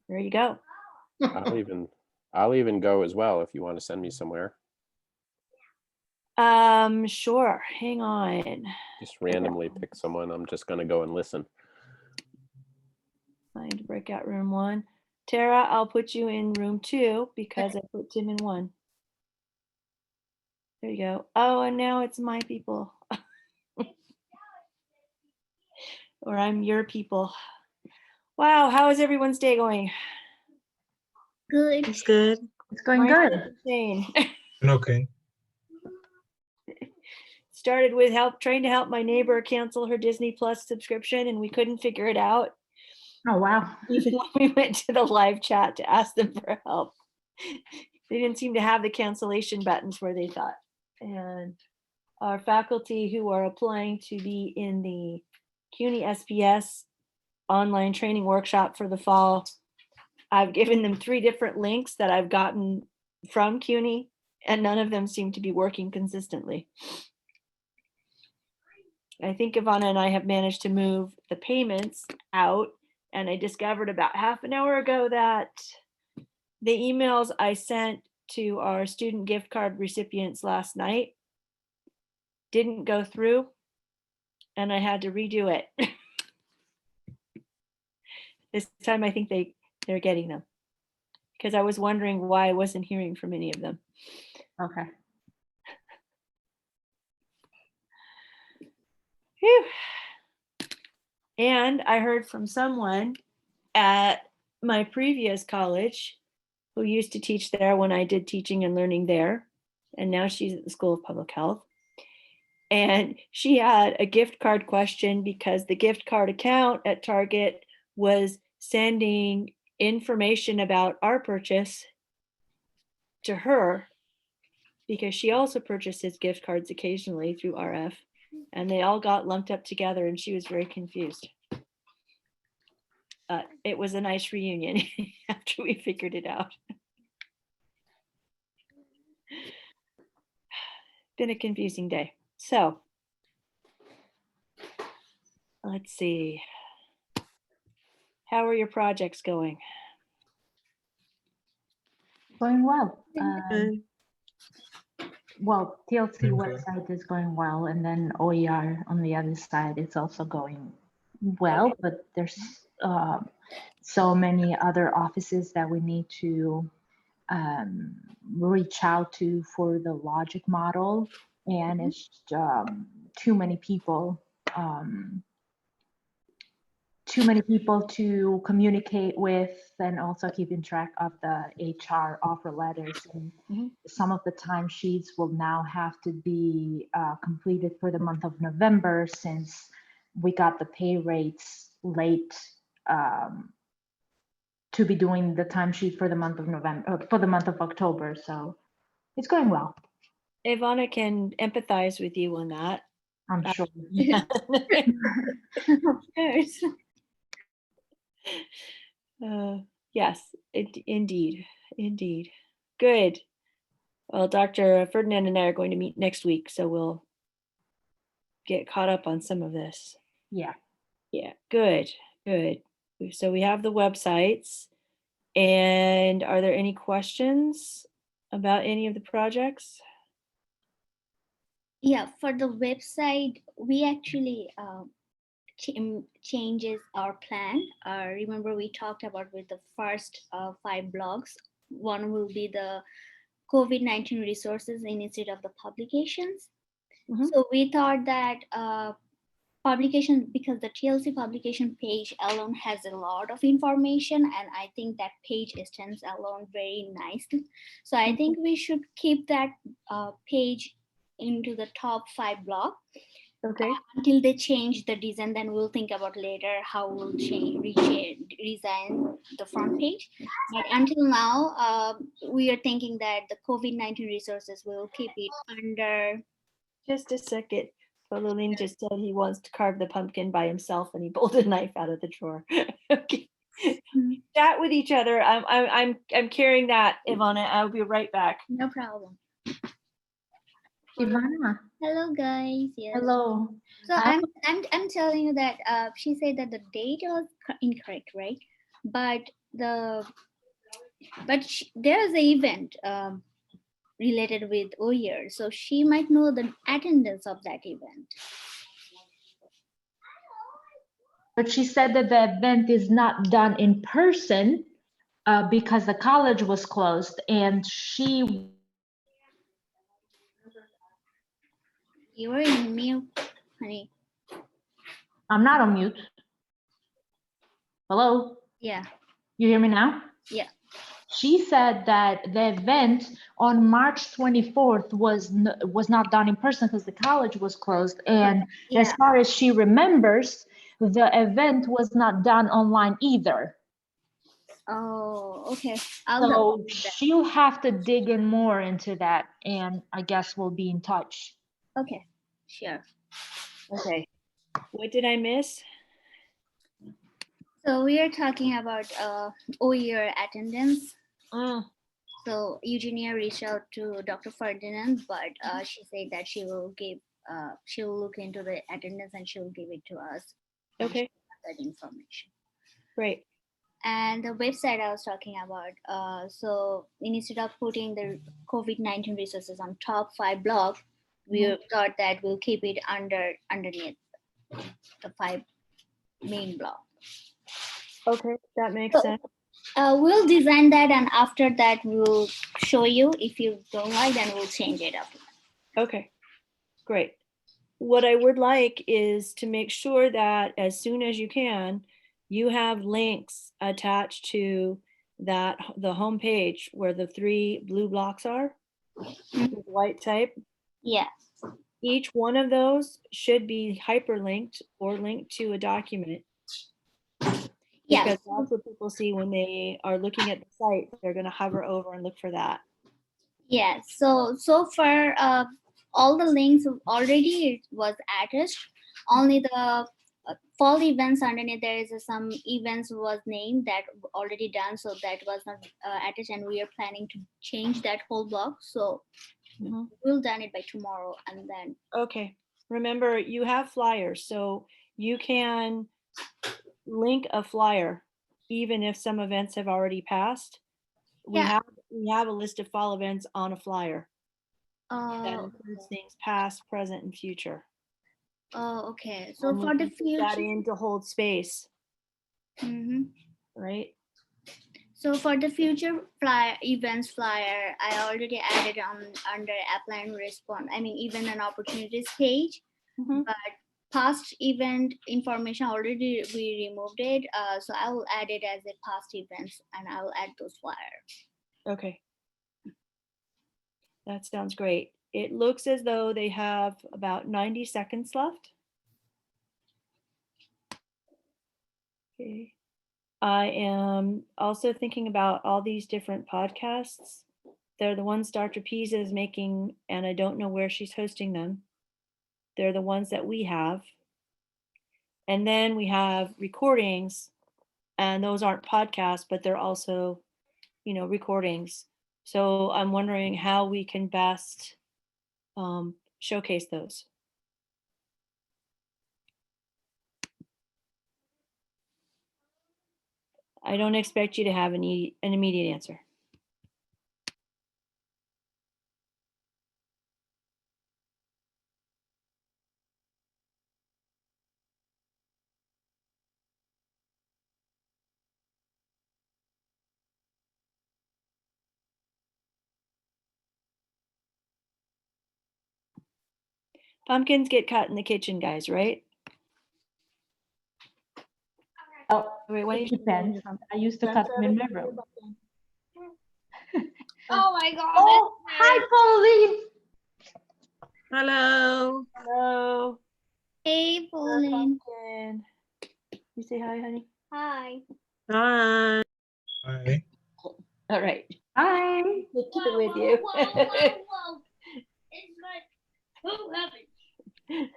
There you go. I'll even go as well if you want to send me somewhere. Sure. Hang on. Just randomly pick someone. I'm just going to go and listen. Find breakout room 1. Tara, I'll put you in room 2 because I put Tim in 1. There you go. Oh, and now it's my people. Or I'm your people. Wow, how is everyone's day going? Good. It's good. It's going Mine good. is insane. Okay. Started with trying to help my neighbor cancel her Disney Plus subscription, and we couldn't figure it out. Oh, wow. Even when we went to the live chat to ask them for help, they didn't seem to have the cancellation buttons where they thought. And our faculty who are applying to be in the CUNY SPS online training workshop for the fall, I've given them 3 different links that I've gotten from CUNY, and none of them seem to be working consistently. I think Ivana and I have managed to move the payments out, and I discovered about half an hour ago that the emails I sent to our student gift card recipients last night didn't go through, and I had to redo it. This time I think they're getting them, because I was wondering why I wasn't hearing from any of them. Okay. Phew. And I heard from someone at my previous college who used to teach there when I did teaching and learning there, and now she's at the School of Public Health. And she had a gift card question because the gift card account at Target was sending information about our purchase to her, because she also purchases gift cards occasionally through RF, and they all got lumped up together, and she was very confused. It was a nice reunion after we figured it out. Been a confusing day. So let's see. How are your projects going? Going well. Good. Well, TLC Doing good. website is going well, and then OER on the other side is also going well, Okay. but there's so many other offices that we need to reach out to for the logic model, and it's too many people to communicate with, and also keeping track of the HR offer letters. And Mhm. some of the timesheets will now have to be completed for the month of November, since we got the pay rates late to be doing the timesheet for the month of November, for the month of October. So it's going well, Ivana can empathize with you on that. I'm sure. Yes. Yes, indeed. Good. Well, Dr. Ferdinand and I are going to meet next week, so we'll get caught up on some of this. Yeah. Yeah, good. So we have the websites, and are there any questions about any of the projects? Yeah, for the website, we actually changes our plan. Remember, we talked about with the first 5 blogs. One will be the COVID-19 resources instead of the publications. Mhm. So we thought that publication, because the TLC publication page alone has a lot of information, and I think that page stands alone very nicely. So I think we should keep that page into the top 5 blog until they change the design. Then we'll think about later how we'll redesign the front page. But until now, we are thinking that the COVID-19 resources will keep it under. Just a second. Pauliny just said he wants to carve the pumpkin by himself, and he pulled a knife out of the drawer. Okay. Mhm. Chat with each other. I'm carrying that, Ivana. I'll be right back. No problem. Ivana, Hello, guys. Yes. hello. So I- I'm telling you that she said that the date was incorrect, right? But there's an event related with OYER, so she might know the attendance of that event. But she said that the event is not done in person because the college was closed, and You were in mute, honey. I'm not on mute. Hello, Yeah. you hear me now? Yeah. She said that the event on March 24th was not done in person because the college was closed. And as Yeah. far as she remembers, the event was not done online either. Oh, okay. I'll double So check that. she'll have to dig in more into that, and I guess we'll be in touch. Okay, sure. Okay. What did I miss? So we are talking about OYER attendance. Mm, So Eugenia reached out to Dr. Ferdinand, but she said that she will look into the attendance and she will give it to us. and okay, she'll have that information. great. And the website I was talking about, so instead of putting the COVID-19 resources on top 5 blog, we thought that we'll keep it underneath the 5 main blog. Okay, that makes So- sense. We'll design that, and after that we'll show you. If you don't like, then we'll change it after that. Okay, great. What I would like is to make sure that as soon as you can, you have links attached to the homepage where the 3 blue blocks are, with white type. Yeah. Each one of those should be hyperlinked or linked to a document. Yeah. Because that's what people see when they are looking at the site. They're going to hover over and look for that. Yeah. So far, all the links already was attached. Only the fall events underneath, there is some events was named that already done, so that was not attached, and we are planning to change that whole block. So we'll done it by tomorrow, and then Okay. Remember, you have flyers, so you can link a flyer even if some events have already passed. We Yeah. have a list of fall events on a flyer that oh includes things past, present, and future. okay. So And we for the can put that future, in to hold space, right? So for the future events flyer, I already added on under apply and respond. I mean, even an opportunities page, Mhm. but past event information already we removed it. So I will add it as a past events, and I will add those flyers. Okay. That sounds great. It looks as though they have about 90 seconds left. Okay. I am also thinking about all these different podcasts. They're the ones Dr. Pisa is making, and I don't know where she's hosting them. They're the ones that we have. And then we have recordings, and those aren't podcasts, but they're also, recordings. So I'm wondering how we can best showcase those. I don't expect you to have an immediate answer. Pumpkins get cut in the kitchen, guys, right? Oh, Wait, why don't it you depends. I used to cut them in my room. Oh my God! Oh, hi, Pauline. Hello. Hello. Hey, Pauline. Pumpkin. You say hi, honey. Hi. Hi. Hi. All right. Hi. We'll keep it with you. It's like, who happened?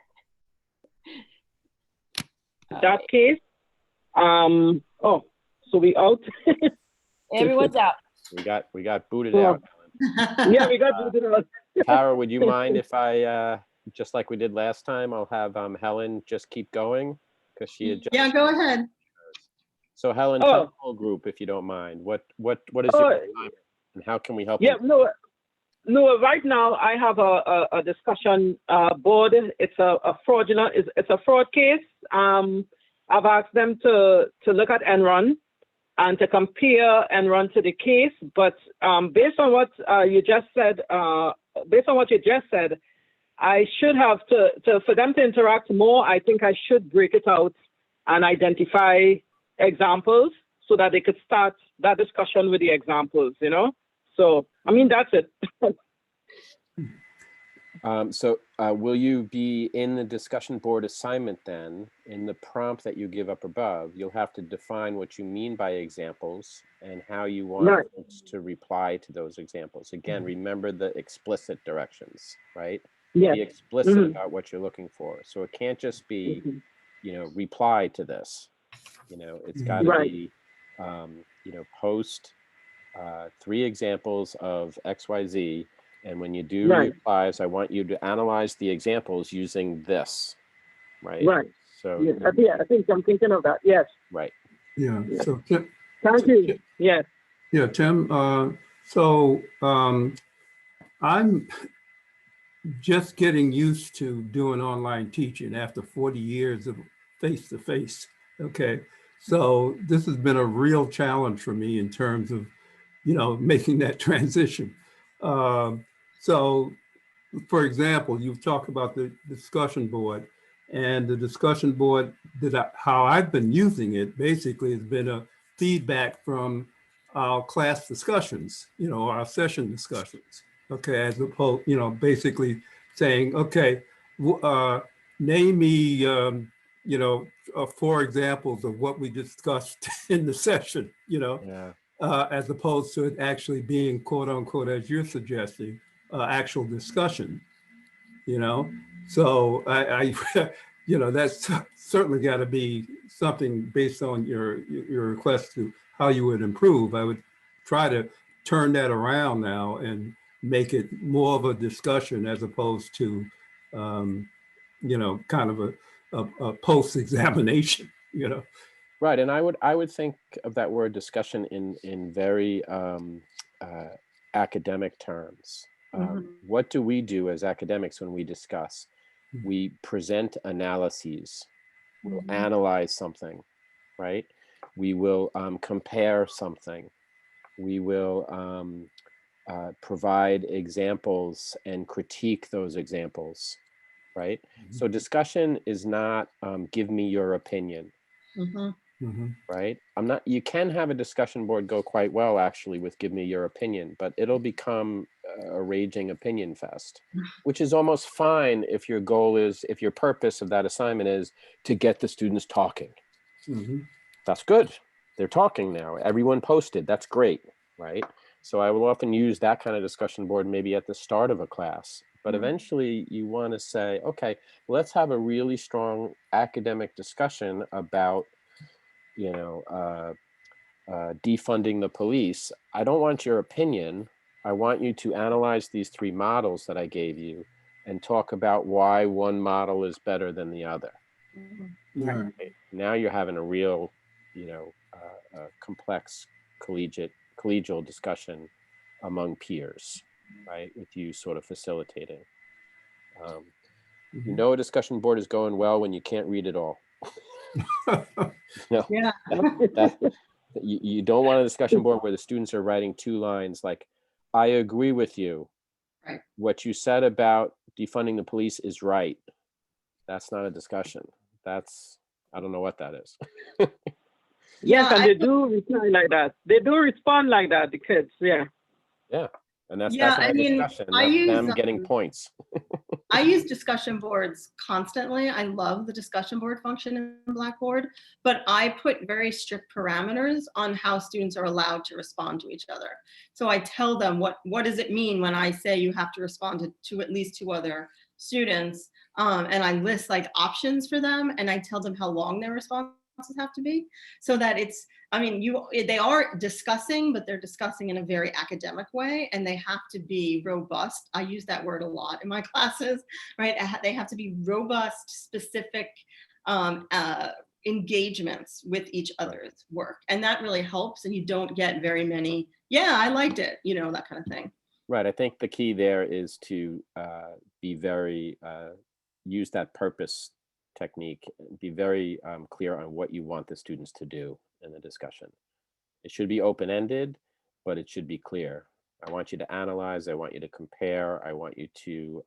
that case. Oh, so we out? Everyone's out. We got booted Oh. out. Yeah, we got booted out. Tara, would you mind if I, just like we did last time, I'll have Helen just keep going? Because she had just. Yeah, go ahead. So Helen, tell the whole group, if you don't mind, what is your assignment and how can we help Yeah, you? no, right now I have a discussion board. It's a fraudulent, it's a fraud case. I've asked them to look at Enron and to compare Enron to the case, but based on what you just said, I should have for them to interact more. I think I should break it out and identify examples so that they could start that discussion with the examples, you know? So, I mean, that's it. Will you be in the discussion board assignment then? In the prompt that you give up above, you'll have to define what you mean by examples and how you want folks to reply to those examples. Again, remember the explicit directions, right? Yeah. Be explicit about what you're looking for. So it can't just be, you know, reply to this. You know, it's got to be, you know, post 3 examples of XYZ. And when you do replies, I want you to analyze the examples using this, right? Right. So yeah, I think I'm thinking of that. Yes. Right. Yeah. So Thank you. Yes. Yeah, Tim. I'm just getting used to doing online teaching after 40 years of face-to-face. Okay. So this has been a real challenge for me in terms of, you know, making that transition. So, for example, you've talked about the discussion board, and the discussion board how I've been using it basically has been a feedback from our class discussions, you know, our session discussions. Okay, as opposed, you know, basically saying, okay, name me, you know, 4 examples of what we discussed in the session, you know, as opposed to it actually being, quote unquote, as you're suggesting, actual discussion, you know. So I you know, that's certainly got to be something based on your request to how you would improve. I would try to turn that around now and make it more of a discussion as opposed to, you know, kind of a post-examination, you know. Right, and I would think of that word discussion in very academic terms. What do we do as academics when we discuss? We present analyses. We'll analyze something, right? We will compare something. We will provide examples and critique those examples, right? So discussion is not give me your opinion. Right? You can have a discussion board go quite well actually with give me your opinion, but it'll become a raging opinion fest, which is almost fine if your goal is, if your purpose of that assignment is to get the students talking. That's good. They're talking now. Everyone posted. That's great, right? So I will often use that kind of discussion board maybe at the start of a class, but eventually you want to say, okay, let's have a really strong academic discussion about, you know, defunding the police. I don't want your opinion. I want you to analyze these 3 models that I gave you and talk about why one model is better than the other. Right? Now you're having a real, you know, complex collegial discussion among peers, right? With you sort of facilitating. You know, a discussion board is going well when you can't read it all. No, Yeah. You don't want a discussion board where the students are writing 2 lines like, I agree with you. Right. What you said about defunding the police is right. That's not a discussion. That's, I don't know what that is. Yes, and they do reply like that. They do respond like that, the kids, yeah. Yeah, and that's Yeah, not I a mean, discussion. I That's use, them getting points. I use discussion boards constantly. I love the discussion board function in Blackboard, but I put very strict parameters on how students are allowed to respond to each other. So I tell them what does it mean when I say you have to respond to at least 2 other students. and I list like options for them, and I tell them how long their responses have to be, so that it's, I mean, they are discussing, but they're discussing in a very academic way, and they have to be robust. I use that word a lot in my classes, right? They have to be robust, specific engagements with each other's work, and that really helps. And you don't get very many, yeah, I liked it, you know, that kind of thing. Right. I think the key there is to be very, use that purpose technique, be very clear on what you want the students to do in the discussion. It should be open-ended, but it should be clear. I want you to analyze, I want you to compare, I want you to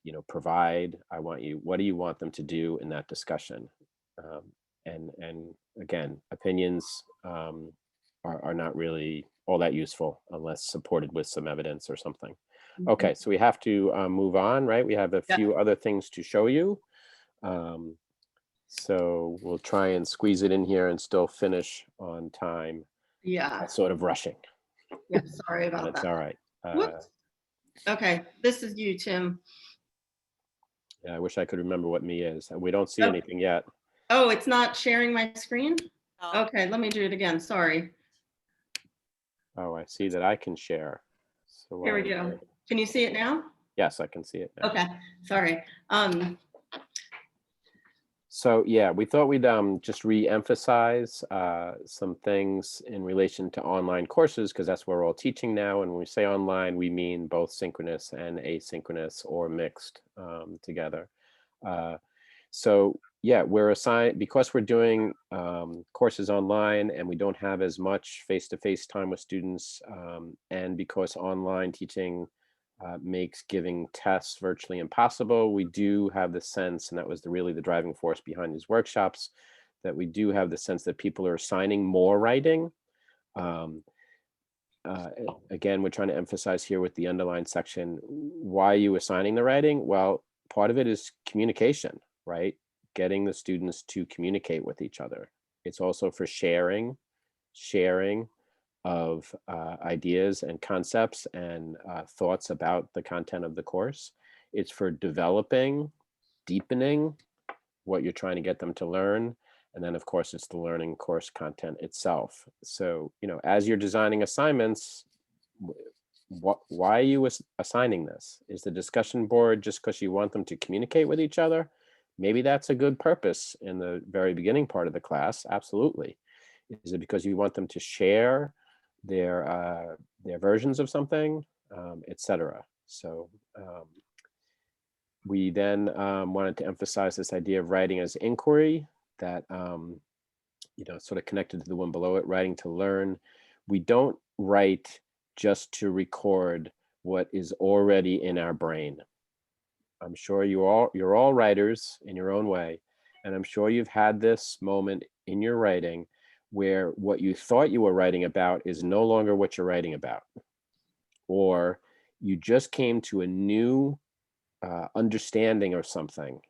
you know, provide, what do you want them to do in that discussion? And again, opinions are not really all that useful unless supported with some evidence or something. Okay, so we have to move on, right? We have a few other things to show you. So we'll try and squeeze it in here and still finish on time. Yeah. Sort of rushing. Yeah, sorry about That's that. all right. Whoops. Okay, this is you, Tim. Yeah, I wish I could remember what me is. We don't see Oh. anything yet. Oh, it's not sharing my screen? Oh. Okay, let me do it again, sorry. Oh, I see that I can share. So Here we go. Can you see it now? Yes, I can see it now. Okay, sorry. So yeah, we thought we'd just re-emphasize some things in relation to online courses, because that's what we're all teaching now. And when we say online, we mean both synchronous and asynchronous, or mixed together. So yeah, we're assigned, because we're doing courses online and we don't have as much face-to-face time with students, and because online teaching makes giving tests virtually impossible, we do have the sense, and that was really the driving force behind these workshops, that we do have the sense that people are assigning more writing. Again, we're trying to emphasize here with the underlined section, why are you assigning the writing? Well, part of it is communication, right? Getting the students to communicate with each other. It's also for sharing of ideas and concepts and thoughts about the content of the course. It's for developing, deepening what you're trying to get them to learn. And then of course, it's the learning course content itself. So, you know, as you're designing assignments, why are you assigning this? Is the discussion board just because you want them to communicate with each other? Maybe that's a good purpose in the very beginning part of the class, absolutely. Is it because you want them to share their versions of something, etc.? So we then wanted to emphasize this idea of writing as inquiry, that you know, sort of connected to the one below it, writing to learn. We don't write just to record what is already in our brain. I'm sure you're all writers in your own way, and I'm sure you've had this moment in your writing where what you thought you were writing about is no longer what you're writing about, or you just came to a new understanding of something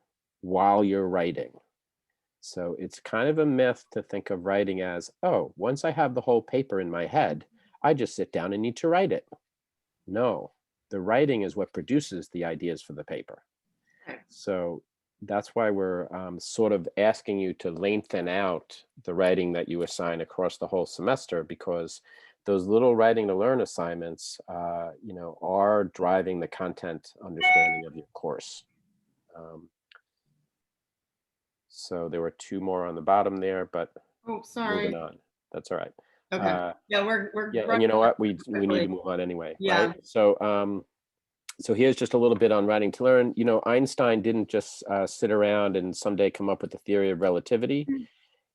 while you're writing. So it's kind of a myth to think of writing as, oh, once I have the whole paper in my head, I just sit down and need to write it. No, the writing is what produces the ideas for the paper. So that's why we're sort of asking you to lengthen out the writing that you assign across the whole semester, because those little writing to learn assignments, you know, are driving the content understanding of your course. So there were two more on the bottom there, but Oh, sorry. moving on. That's all right. Okay. Yeah, we're yeah, and you know what? We need to move on anyway, yeah. right? So so here's just a little bit on writing to learn. You know, Einstein didn't just sit around and someday come up with the theory of relativity.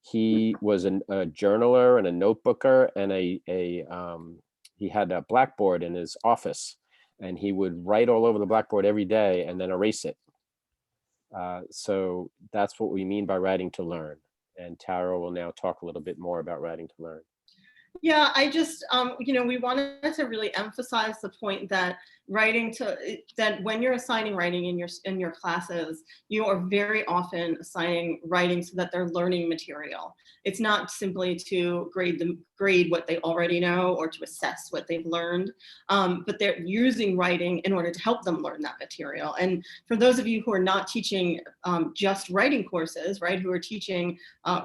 He was a journaler and a notebooker, and he had a blackboard in his office, and he would write all over the blackboard every day and then erase it. So that's what we mean by writing to learn. And Tara will now talk a little bit more about writing to learn. Yeah, I just, you know, we wanted to really emphasize the point that writing that when you're assigning writing in your classes, you are very often assigning writing so that they're learning material. It's not simply to grade what they already know or to assess what they've learned, but they're using writing in order to help them learn that material. And for those of you who are not teaching just writing courses, right, who are teaching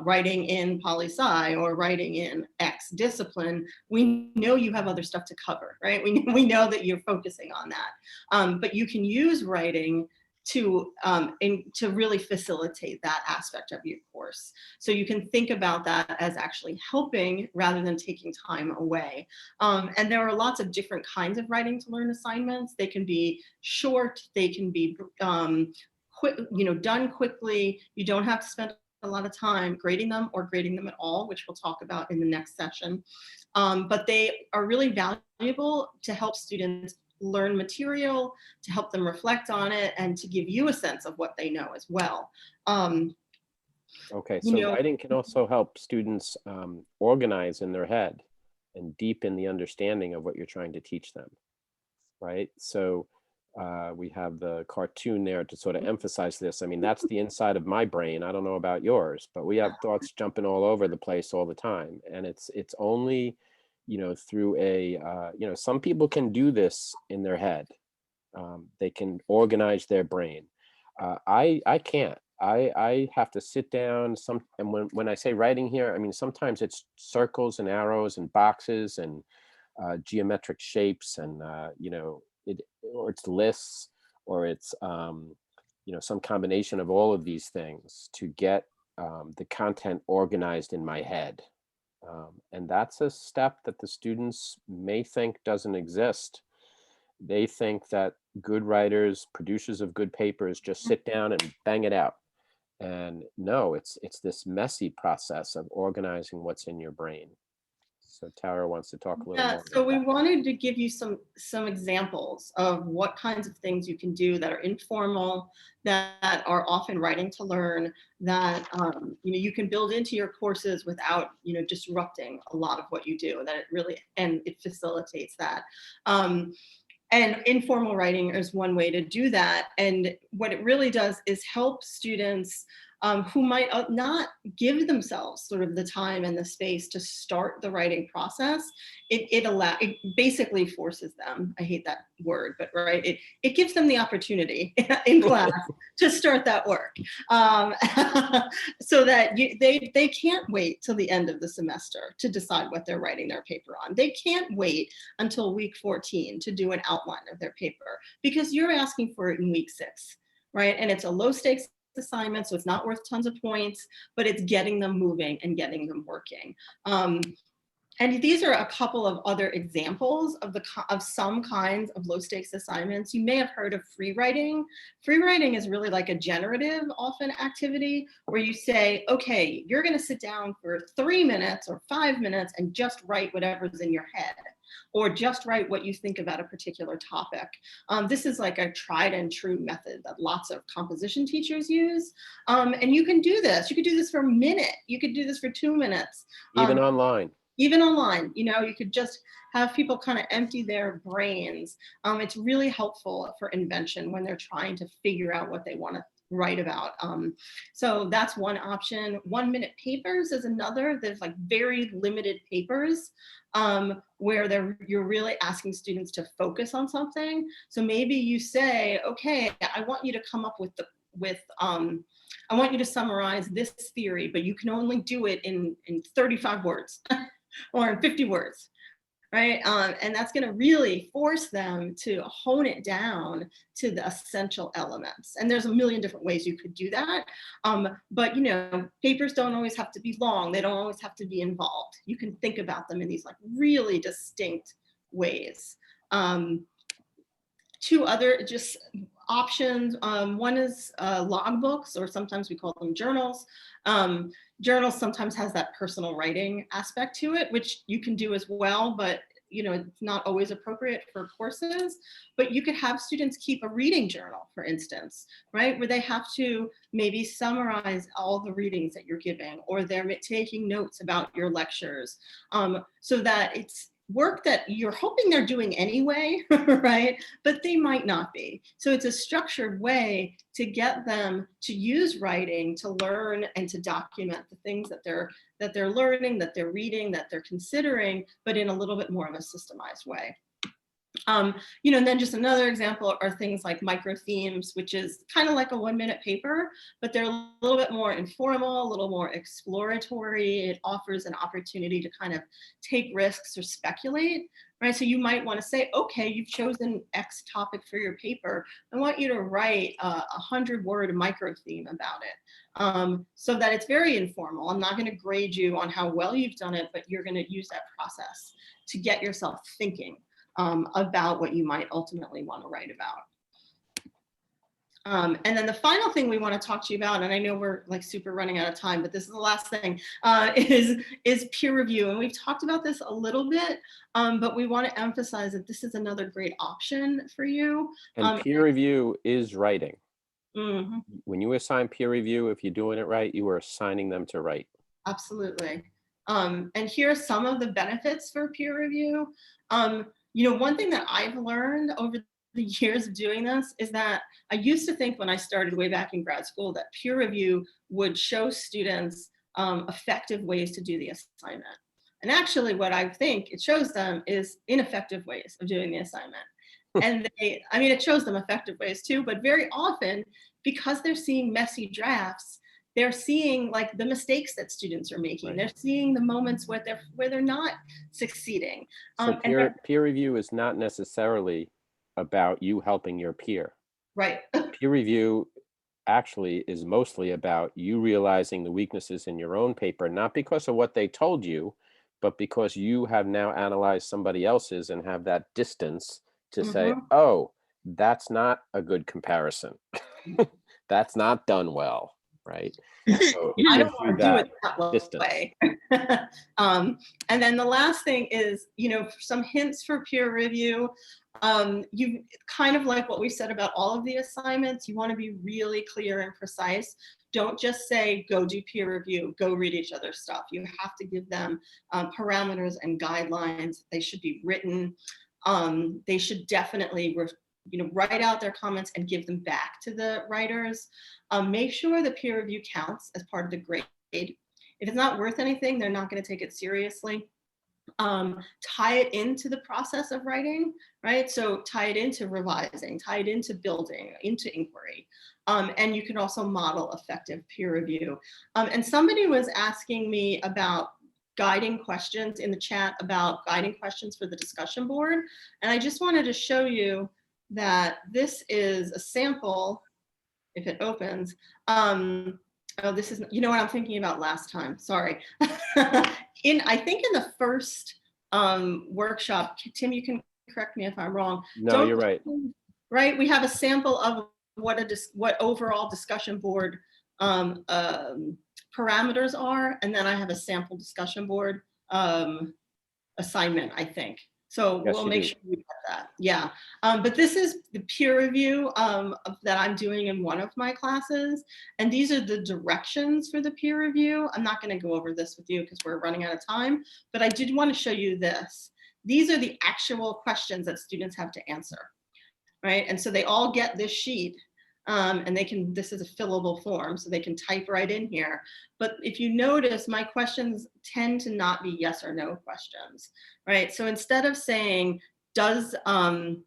writing in poli-sci or writing in X discipline, we know you have other stuff to cover, right? We know that you're focusing on that, but you can use writing to really facilitate that aspect of your course. So you can think about that as actually helping rather than taking time away. And there are lots of different kinds of writing to learn assignments. They can be short, they can be quick, done quickly. You don't have to spend a lot of time grading them or grading them at all, which we'll talk about in the next session. But they are really valuable to help students learn material, to help them reflect on it, and to give you a sense of what they know as well. Okay, so writing can also help students organize in their head and deepen the understanding of what you're trying to teach them, right? So we have the cartoon there to sort of emphasize this. I mean, that's the inside of my brain. I don't know about yours, but we have thoughts jumping all over the place all the time. And it's only, through a, some people can do this in their head. They can organize their brain. I can't. I have to sit down. And when I say writing here, I mean, sometimes it's circles and arrows and boxes and geometric shapes and, or it's lists, or it's, some combination of all of these things to get the content organized in my head. And that's a step that the students may think doesn't exist. They think that good writers, producers of good papers, just sit down and bang it out. And no, it's this messy process of organizing what's in your brain. So Tara wants to talk a little more. So we wanted to give you some examples of what kinds of things you can do that are informal, that are often writing to learn, that you can build into your courses without disrupting a lot of what you do. That it facilitates that. And informal writing is one way to do that. And what it really does is help students who might not give themselves sort of the time and the space to start the writing process. It basically forces them, I hate that word, but right, it gives them the opportunity in class to start that work, so that they can't wait till the end of the semester to decide what they're writing their paper on. They can't wait until week 14 to do an outline of their paper, because you're asking for it in week 6, right? And it's a low stakes assignment, so it's not worth tons of points, but it's getting them moving and getting them working. And these are a couple of other examples of some kinds of low stakes assignments. You may have heard of free writing. Free writing is really like a generative often activity where you say, okay, you're going to sit down for 3 minutes or 5 minutes and just write whatever's in your head, or just write what you think about a particular topic. This is like a tried and true method that lots of composition teachers use. And you can do this. You could do this for a minute. You could do this for 2 minutes. Even online. Even online, you could just have people kind of empty their brains. It's really helpful for invention when they're trying to figure out what they want to write about. So that's one option. 1 minute papers is another. There's like very limited papers where you're really asking students to focus on something. So maybe you say, okay, I want you to come up with I want you to summarize this theory, but you can only do it in 35 words or in 50 words, right? And that's going to really force them to hone it down to the essential elements. And there's a million different ways you could do that. But papers don't always have to be long. They don't always have to be involved. You can think about them in these like really distinct ways. 2 other just options. One is logbooks, or sometimes we call them journals. Journals sometimes has that personal writing aspect to it, which you can do as well, but it's not always appropriate for courses. But you could have students keep a reading journal, for instance, right, where they have to maybe summarize all the readings that you're giving, or they're taking notes about your lectures, so that work that you're hoping they're doing anyway, right? But they might not be. So it's a structured way to get them to use writing to learn and to document the things that they're learning, that they're reading, that they're considering, but in a little bit more of a systemized way. You know, and then just another example are things like micro themes, which is kind of like a 1-minute paper, but they're a little bit more informal, a little more exploratory. It offers an opportunity to kind of take risks or speculate, right? So you might want to say, okay, you've chosen X topic for your paper. I want you to write a 100-word micro theme about it. So that it's very informal. I'm not going to grade you on how well you've done it, but you're going to use that process to get yourself thinking about what you might ultimately want to write about. And then the final thing we want to talk to you about, and I know we're like super running out of time, but this is the last thing, is peer review. And we've talked about this a little bit, but we want to emphasize that this is another great option for you. And peer review is writing. Mm-hmm. When you assign peer review, if you're doing it right, you are assigning them to write. Absolutely. And here are some of the benefits for peer review. You know, one thing that I've learned over the years of doing this is that I used to think when I started way back in grad school that peer review would show students effective ways to do the assignment. And actually what I think it shows them is ineffective ways of doing the assignment. And I mean, it shows them effective ways too, but very often because they're seeing messy drafts, they're seeing like the mistakes that students are making. Right. They're seeing the moments where they're not succeeding. So peer review is not necessarily about you helping your peer. Right. Peer review actually is mostly about you realizing the weaknesses in your own paper, not because of what they told you, but because you have now analyzed somebody else's and have that distance to say, oh, that's not a good comparison. That's not done well. Right. So I don't want to do it that way. And then the last thing is, you know, some hints for peer review. You kind of like what we said about all of the assignments, you want to be really clear and precise. Don't just say, go do peer review, go read each other's stuff. You have to give them parameters and guidelines. They should be written. They should definitely write out their comments and give them back to the writers. Make sure the peer review counts as part of the grade. If it's not worth anything, they're not going to take it seriously. Tie it into the process of writing, right? So tie it into revising, tie it into building, into inquiry. And you can also model effective peer review. And somebody was asking me about guiding questions in the chat, about guiding questions for the discussion board. And I just wanted to show you that this is a sample, if it opens. Oh, this is, you know what I'm thinking about last time, sorry. I think in the first workshop, Tim, you can correct me if I'm wrong. No, you're right. Right, we have a sample of what overall discussion board parameters are, and then I have a sample discussion board assignment, I think. So yes, we'll make sure we get that. Yeah, but this is the peer review that I'm doing in one of my classes. And these are the directions for the peer review. I'm not going to go over this with you because we're running out of time, but I did want to show you this. These are the actual questions that students have to answer, right? And so they all get this sheet. And this is a fillable form, so they can type right in here. But if you notice, my questions tend to not be yes or no questions, right? So instead of saying, so I'm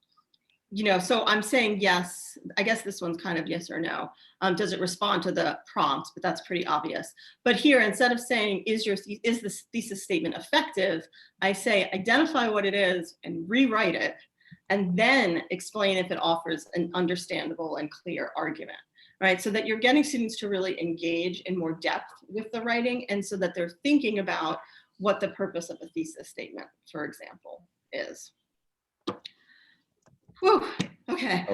saying yes, I guess this one's kind of yes or no. Does it respond to the prompt? But that's pretty obvious. But here, instead of saying, is this thesis statement effective? I say, identify what it is and rewrite it, and then explain if it offers an understandable and clear argument, right? So that you're getting students to really engage in more depth with the writing, and so that they're thinking about what the purpose of a thesis statement, for example, is. Whew, okay.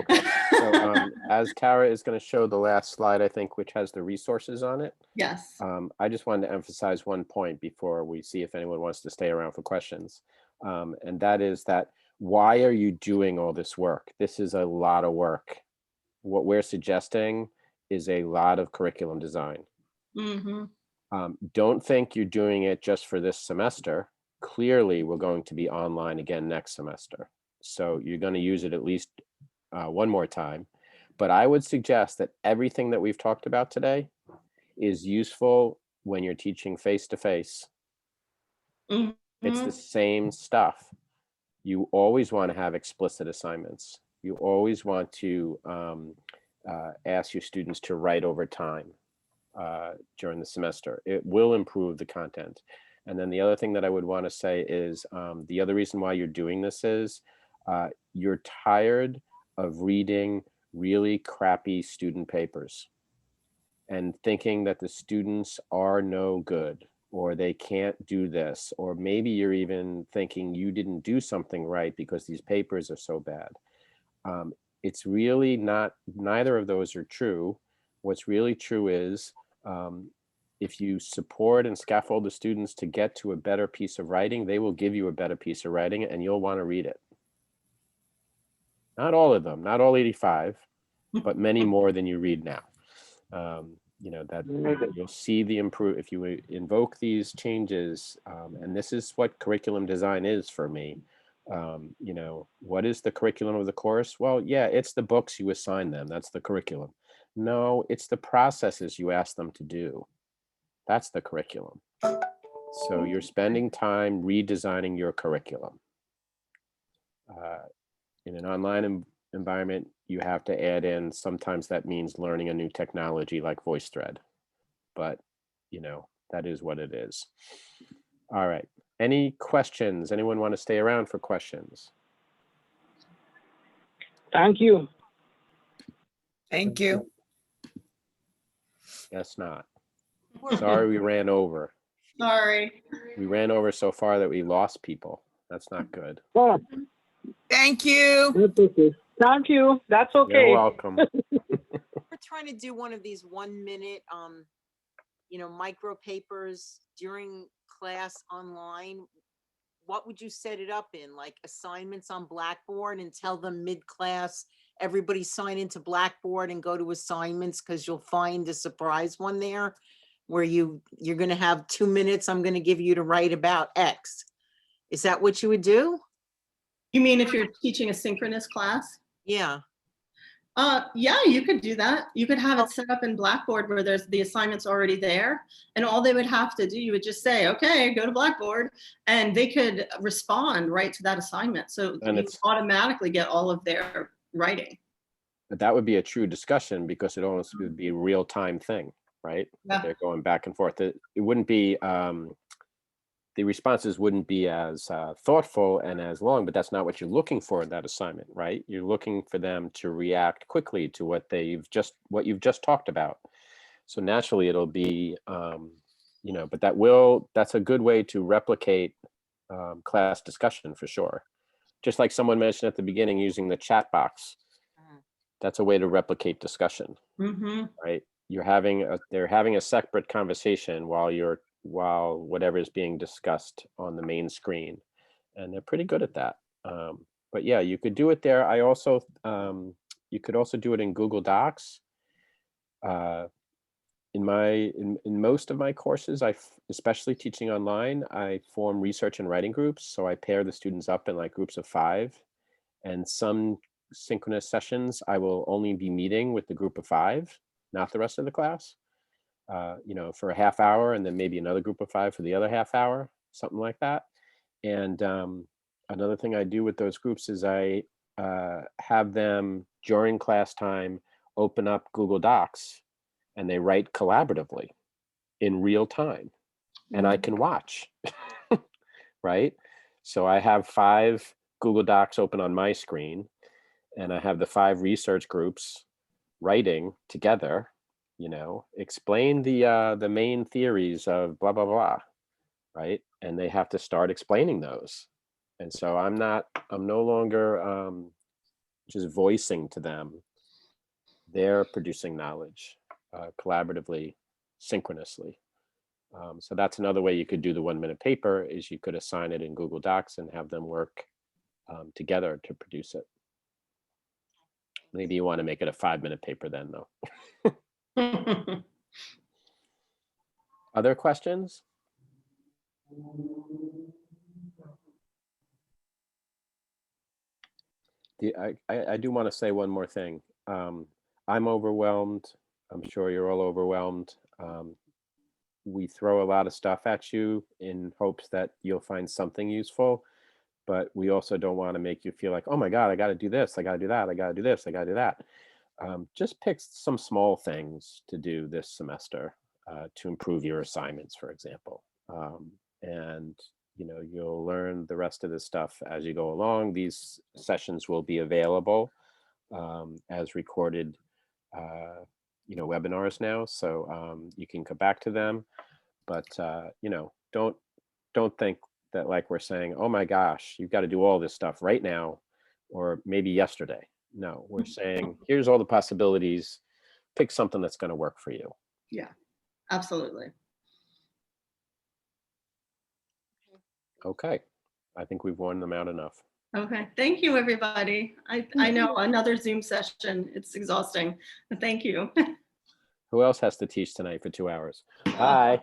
So as Tara is going to show the last slide, I think, which has the resources on it. Yes. I just wanted to emphasize one point before we see if anyone wants to stay around for questions. And that is that, why are you doing all this work? This is a lot of work. What we're suggesting is a lot of curriculum design. Mm-hmm. Don't think you're doing it just for this semester. clearly we're going to be online again next semester. So you're going to use it at least one more time. But I would suggest that everything that we've talked about today is useful when you're teaching face-to-face. It's the same stuff. You always want to have explicit assignments. You always want to ask your students to write over time during the semester. It will improve the content. And then the other thing that I would want to say is the other reason why you're doing this is you're tired of reading really crappy student papers and thinking that the students are no good, or they can't do this, or maybe you're even thinking you didn't do something right because these papers are so bad. It's really not, neither of those are true. What's really true is if you support and scaffold the students to get to a better piece of writing, they will give you a better piece of writing and you'll want to read it. Not all of them, not all 85, but many more than you read now. You know, that you'll see the improve if you invoke these changes. And this is what curriculum design is for me. You know, what is the curriculum of the course? Well, yeah, it's the books you assign them. That's the curriculum. No, it's the processes you ask them to do. That's the curriculum. So you're spending time redesigning your curriculum. In an online environment, you have to add in, sometimes that means learning a new technology like VoiceThread, but you know, that is what it is. All right, any questions? Anyone want to stay around for questions? Thank you. Thank you. Guess not. Sorry, we ran over. Sorry. We ran over so far that we lost people. That's not good. Oh, Thank you. that's okay. Thank you. That's okay. You're welcome. We're trying to do one of these 1 minute, you know, micro papers during class online. What would you set it up in? Like assignments on Blackboard, and tell them mid-class, everybody sign into Blackboard and go to assignments, because you'll find a surprise one there where you're going to have 2 minutes. I'm going to give you to write about X. Is that what you would do? You mean if you're teaching a synchronous class? Yeah. Yeah, you could do that. You could have it set up in Blackboard where there's the assignments already there, and all they would have to do, you would just say, okay, go to Blackboard, and they could respond right to that assignment. So And you it's automatically get all of their writing. But that would be a true discussion because it almost would be a real-time thing, right? Yeah. They're going back and forth. It wouldn't be, the responses wouldn't be as thoughtful and as long, but that's not what you're looking for in that assignment, right? You're looking for them to react quickly to what you've just talked about. So naturally it'll be, you know, but that's a good way to replicate class discussion for sure. Just like someone mentioned at the beginning, using the chat box. That's a way to replicate discussion, right? They're having a separate conversation while whatever is being discussed on the main screen, and they're pretty good at that. But yeah, you could do it there. You could also do it in Google Docs. In most of my courses, especially teaching online, I form research and writing groups. So I pair the students up in like groups of 5, and some synchronous sessions I will only be meeting with the group of 5, not the rest of the class. You know, for a half hour, and then maybe another group of 5 for the other half hour, something like that. And another thing I do with those groups is I have them during class time open up Google Docs, and they write collaboratively in real time, and I can watch, right? So I have 5 Google Docs open on my screen, and I have the 5 research groups writing together, you know, explain the main theories of blah, blah, blah, right? And they have to start explaining those. And so I'm no longer just voicing to them. They're producing knowledge collaboratively, synchronously. So that's another way you could do the 1 minute paper, is you could assign it in Google Docs and have them work together to produce it. Maybe you want to make it a 5 minute paper then, though. Other questions? I do want to say one more thing. I'm overwhelmed. I'm sure you're all overwhelmed. We throw a lot of stuff at you in hopes that you'll find something useful, but we also don't want to make you feel like, oh my God, I got to do this, I got to do that, I got to do this, I got to do that. Just pick some small things to do this semester to improve your assignments, for example. And you'll learn the rest of this stuff as you go along. These sessions will be available as recorded webinars now, so you can come back to them. But don't think that like we're saying, oh my gosh, you've got to do all this stuff right now or maybe yesterday. No, we're saying here's all the possibilities. Pick something that's going to work for you. Yeah, absolutely. Okay, I think we've worn them out enough. Okay, thank you, everybody. I know another Zoom session, it's exhausting, but thank you. Who else has to teach tonight for 2 hours? Bye.